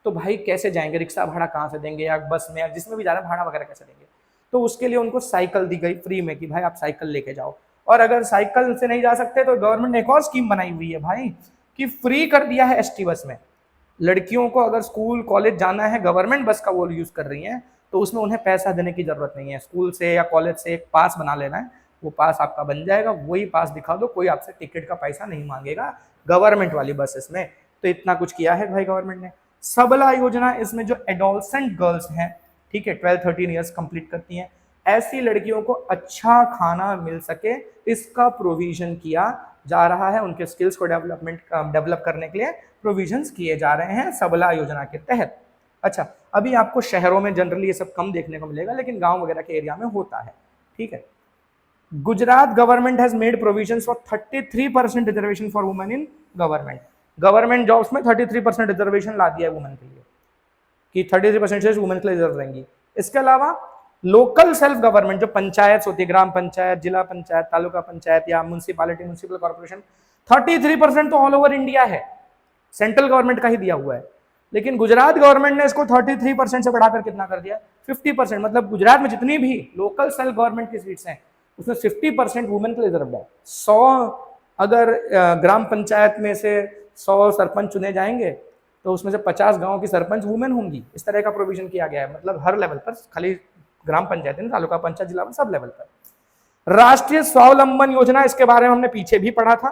तो भाई कैसे जाएंगे, रिक्शा भाड़ा कहाँ से देंगे, या बस में, या जिसमें भी जा रहे हैं भाड़ा वगैरह कैसे देंगे। तो उसके लिए उनको साइकिल दी गई फ्री में कि भाई आप साइकिल लेके जाओ। और अगर साइकिल से नहीं जा सकते तो गवर्नमेंट ने एक और स्कीम बनाई हुई है भाई कि फ्री कर दिया है एसटी बस में। लड़कियों को अगर स्कूल कॉलेज जाना है गवर्नमेंट बस का वो यूज कर रही हैं तो उसमें उन्हें पैसा देने की जरूरत नहीं है। स्कूल से या कॉलेज से एक पास बना लेना है, वो पास आपका बन जाएगा, वही पास दिखा दो, कोई आपसे टिकट का पैसा नहीं मांगेगा गवर्नमेंट वाली बसेस में। तो इतना कुछ किया है भाई गवर्नमेंट ने। सबला योजना, इसमें जो एडोलसेंट गर्ल्स हैं, ठीक है, 12-13 ईयर्स कंप्लीट करती हैं, ऐसी लड़कियों को अच्छा खाना मिल सके इसका प्रोविजन किया जा रहा है। उनके स्किल्स को डेवलप करने के लिए प्रोविजंस किए जा रहे हैं सबला योजना के तहत। अच्छा, अभी आपको शहरों में जनरली ये सब कम देखने को मिलेगा, लेकिन गांव वगैरह के एरिया में होता है, ठीक है। Gujarat government has made provisions for 33% reservation for women in government jobs में 33% रिजर्वेशन ला दिया है वुमेन के लिए, कि 33% वुमेन के लिए रिजर्व रहेंगी। इसके अलावा लोकल सेल्फ गवर्नमेंट, जो पंचायत होती है, ग्राम पंचायत, जिला पंचायत, तालुका पंचायत या म्यूनिसिपैलिटी, म्यूनिसिपल कॉर्पोरेशन, 33% तो ऑल ओवर इंडिया है, सेंट्रल गवर्नमेंट का ही दिया हुआ है। लेकिन गुजरात गवर्नमेंट ने इसको 33% से बढ़ाकर कितना कर दिया, 50%। मतलब गुजरात में जितनी भी लोकल सेल्फ गवर्नमेंट की सीट्स हैं उसमें 50% वुमेन के लिए रिजर्व है। 100 अगर ग्राम पंचायत में से 100 सरपंच चुने जाएंगे तो उसमें से 50 गांव की सरपंच वुमेन होंगी। इस तरह का प्रोविजन किया गया है, मतलब हर लेवल पर, खाली ग्राम पंचायत, तालुका पंचायत, जिला, सब लेवल पर। राष्ट्रीय स्वावलंबन योजना, इसके बारे में हमने पीछे भी पढ़ा था,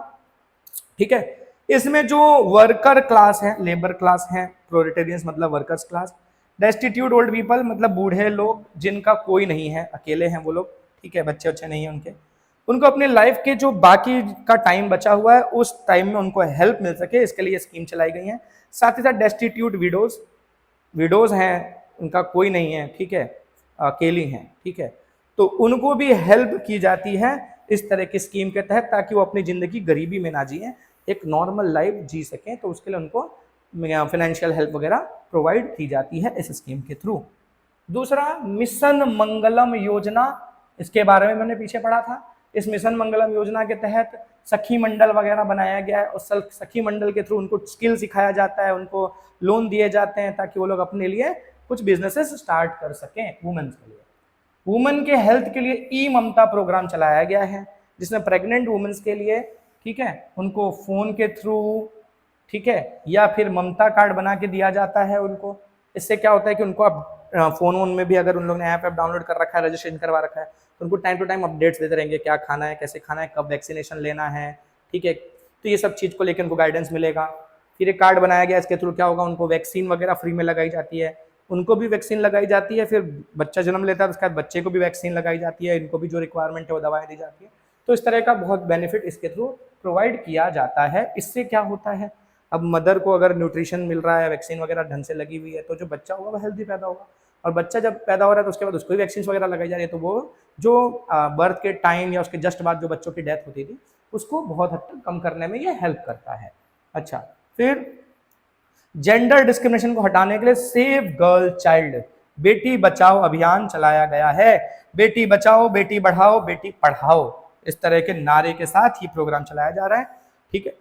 ठीक है। इसमें जो वर्कर क्लास है, लेबर क्लास है, प्रोलेटेरियंस मतलब workers class, destitute old people मतलब बूढ़े लोग जिनका कोई नहीं है, अकेले हैं वो लोग, ठीक है, बच्चे अच्छे नहीं है उनको अपने लाइफ के जो बाकी का टाइम बचा हुआ है उस टाइम में उनको हेल्प मिल सके, इसके लिए स्कीम चलाई गई है। साथ ही साथ डेस्टिट्यूट विडोज हैं, उनका कोई नहीं है, ठीक है, अकेली हैं, ठीक है, तो उनको भी हेल्प की जाती है इस तरह की स्कीम के तहत, ताकि वो अपनी जिंदगी गरीबी में ना जिए, एक नॉर्मल लाइफ जी सकें। तो उसके लिए उनको फाइनेंशियल हेल्प वगैरह प्रोवाइड की जाती है इस स्कीम के थ्रू। दूसरा, मिशन मंगलम योजना, इसके बारे में मैंने पीछे पढ़ा था। इस मिशन मंगलम योजना के तहत सखी मंडल वगैरह बनाया गया है और सखी मंडल के थ्रू उनको स्किल सिखाया जाता है, उनको लोन दिए जाते हैं ताकि वो लोग अपने लिए कुछ बिजनेसेस स्टार्ट कर सकें वुमेन्स के लिए। वुमेन के हेल्थ के लिए ई ममता प्रोग्राम चलाया गया है, जिसमें प्रेग्नेंट वुमेन्स के लिए, ठीक है, उनको फोन के थ्रू, ठीक है, या फिर ममता कार्ड बना के दिया जाता है उनको। इससे क्या होता है कि उनको अब फोन में भी अगर उन लोगों ने ऐप डाउनलोड कर रखा है, रजिस्ट्रेशन करवा रखा है, तो उनको टाइम टू टाइम अपडेट्स देते रहेंगे, क्या खाना है, कैसे खाना है, कब वैक्सीनेशन लेना है, ठीक है। तो ये सब चीज़ को लेकर उनको गाइडेंस मिलेगा। फिर एक कार्ड बनाया गया, इसके थ्रू क्या होगा, उनको वैक्सीन वगैरह फ्री में लगाई जाती है, उनको भी वैक्सीन लगाई जाती है। फिर बच्चा जन्म लेता है उसके बाद बच्चे को भी वैक्सीन लगाई जाती है, इनको भी जो रिक्वायरमेंट है वो दवाएं दी जाती है। तो इस तरह का बहुत बेनिफिट इसके थ्रू प्रोवाइड किया जाता है। इससे क्या होता है, अब मदर को अगर न्यूट्रिशन मिल रहा है, वैक्सीन वगैरह ढंग से लगी हुई है, तो जो बच्चा होगा वो हेल्दी पैदा होगा। और बच्चा जब पैदा हो रहा है तो उसके बाद उसको भी वैक्सीन वगैरह लगाई जा रही है, तो वो जो बर्थ के टाइम या उसके जस्ट बाद जो बच्चों की डेथ होती थी उसको बहुत हद तक कम करने में ये हेल्प करता है। अच्छा, फिर जेंडर डिस्क्रिमिनेशन को हटाने के लिए save girl child, Beti Bachao अभियान चलाया गया है। बेटी बचाओ, बेटी बढ़ाओ, बेटी पढ़ाओ, इस तरह के नारे के साथ ये प्रोग्राम चलाया जा रहा है, ठीक है।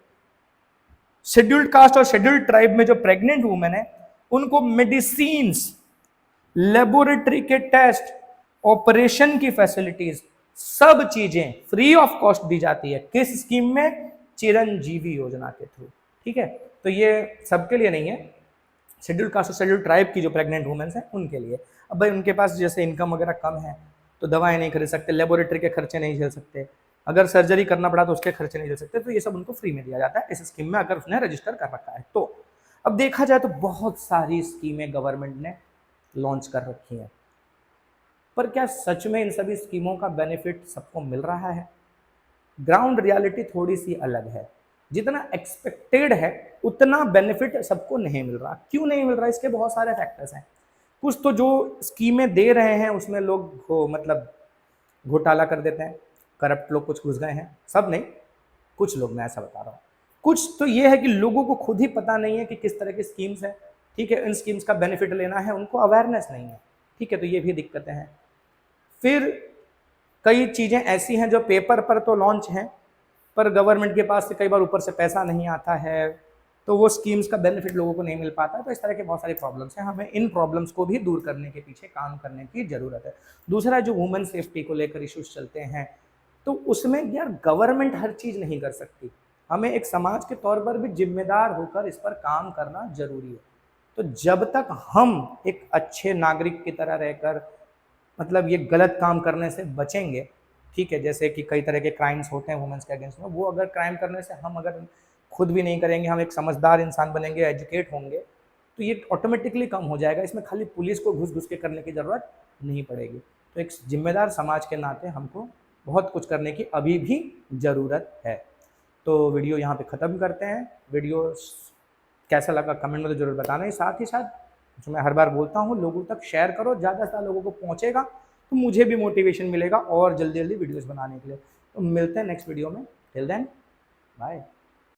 शेड्यूल्ड कास्ट और शेड्यूल्ड ट्राइब में जो प्रेग्नेंट वुमेन है उनको मेडिसिन्स, लेबोरेटरी के टेस्ट, ऑपरेशन की फैसिलिटीज, सब चीजें फ्री ऑफ कॉस्ट दी जाती है। किस स्कीम में, चिरंजीवी योजना के थ्रू, ठीक है। तो ये सबके लिए नहीं है, शेड्यूल्ड कास्ट और शेड्यूल्ड ट्राइब की जो प्रेग्नेंट वुमेन्स हैं उनके लिए। अब भाई उनके पास जैसे इनकम वगैरह कम है तो दवाएं नहीं खरीद सकते, लेबोरेटरी के खर्चे नहीं झेल सकते, अगर सर्जरी करना पड़ा तो उसके खर्चे नहीं झेल सकते, तो ये सब उनको फ्री में दिया जाता है इस स्कीम में, अगर उसने रजिस्टर कर रखा है तो। अब देखा जाए तो बहुत सारी स्कीमें गवर्नमेंट ने लॉन्च कर रखी है, पर क्या सच में इन सभी स्कीमों का बेनिफिट सबको मिल रहा है? ग्राउंड रियलिटी थोड़ी सी अलग है। जितना एक्सपेक्टेड है उतना बेनिफिट सबको नहीं मिल रहा। क्यों नहीं मिल रहा, इसके बहुत सारे फैक्टर्स हैं। कुछ तो जो स्कीमें दे रहे हैं उसमें लोग मतलब घोटाला कर देते हैं, करप्ट लोग कुछ घुस गए हैं, सब नहीं, कुछ लोग, मैं ऐसा बता रहा हूँ। कुछ तो ये है कि लोगों को खुद ही पता नहीं है कि किस तरह की स्कीम्स है, ठीक है, इन स्कीम्स का बेनिफिट लेना है, उनको अवेयरनेस नहीं है, ठीक है, तो ये भी दिक्कतें हैं। फिर कई चीज़ें ऐसी हैं जो पेपर पर तो लॉन्च हैं पर गवर्नमेंट के पास से कई बार ऊपर से पैसा नहीं आता है, तो वो स्कीम्स का बेनिफिट लोगों को नहीं मिल पाता। तो इस तरह के बहुत सारी प्रॉब्लम्स हैं, हमें इन प्रॉब्लम्स को भी दूर करने के पीछे काम करने की ज़रूरत है। दूसरा, जो वुमेन सेफ्टी को लेकर इश्यूज चलते हैं, तो उसमें यार गवर्नमेंट हर चीज़ नहीं कर सकती। हमें एक समाज के तौर पर भी जिम्मेदार होकर इस पर काम करना जरूरी है। तो जब तक हम एक अच्छे नागरिक की तरह रहकर मतलब ये गलत काम करने से बचेंगे, ठीक है, जैसे कि कई तरह के क्राइम्स होते हैं वुमेन्स के अगेंस्ट में, वो अगर क्राइम करने से हम अगर खुद भी नहीं करेंगे, हम एक समझदार इंसान बनेंगे, एजुकेट होंगे, तो ये ऑटोमेटिकली कम हो जाएगा। इसमें खाली पुलिस को घुस घुस के करने की ज़रूरत नहीं पड़ेगी। तो एक जिम्मेदार समाज के नाते हमको बहुत कुछ करने की अभी भी ज़रूरत है। तो वीडियो यहाँ पे ख़त्म करते हैं। वीडियो कैसा लगा कमेंट में तो ज़रूर बताना ही साथ जो मैं हर बार बोलता हूँ, लोगों तक शेयर करो, ज़्यादा से ज़्यादा लोगों को पहुँचेगा तो मुझे भी मोटिवेशन मिलेगा और जल्दी जल्दी वीडियोज़ बनाने के लिए। तो मिलते हैं नेक्स्ट वीडियो में। Till then bye.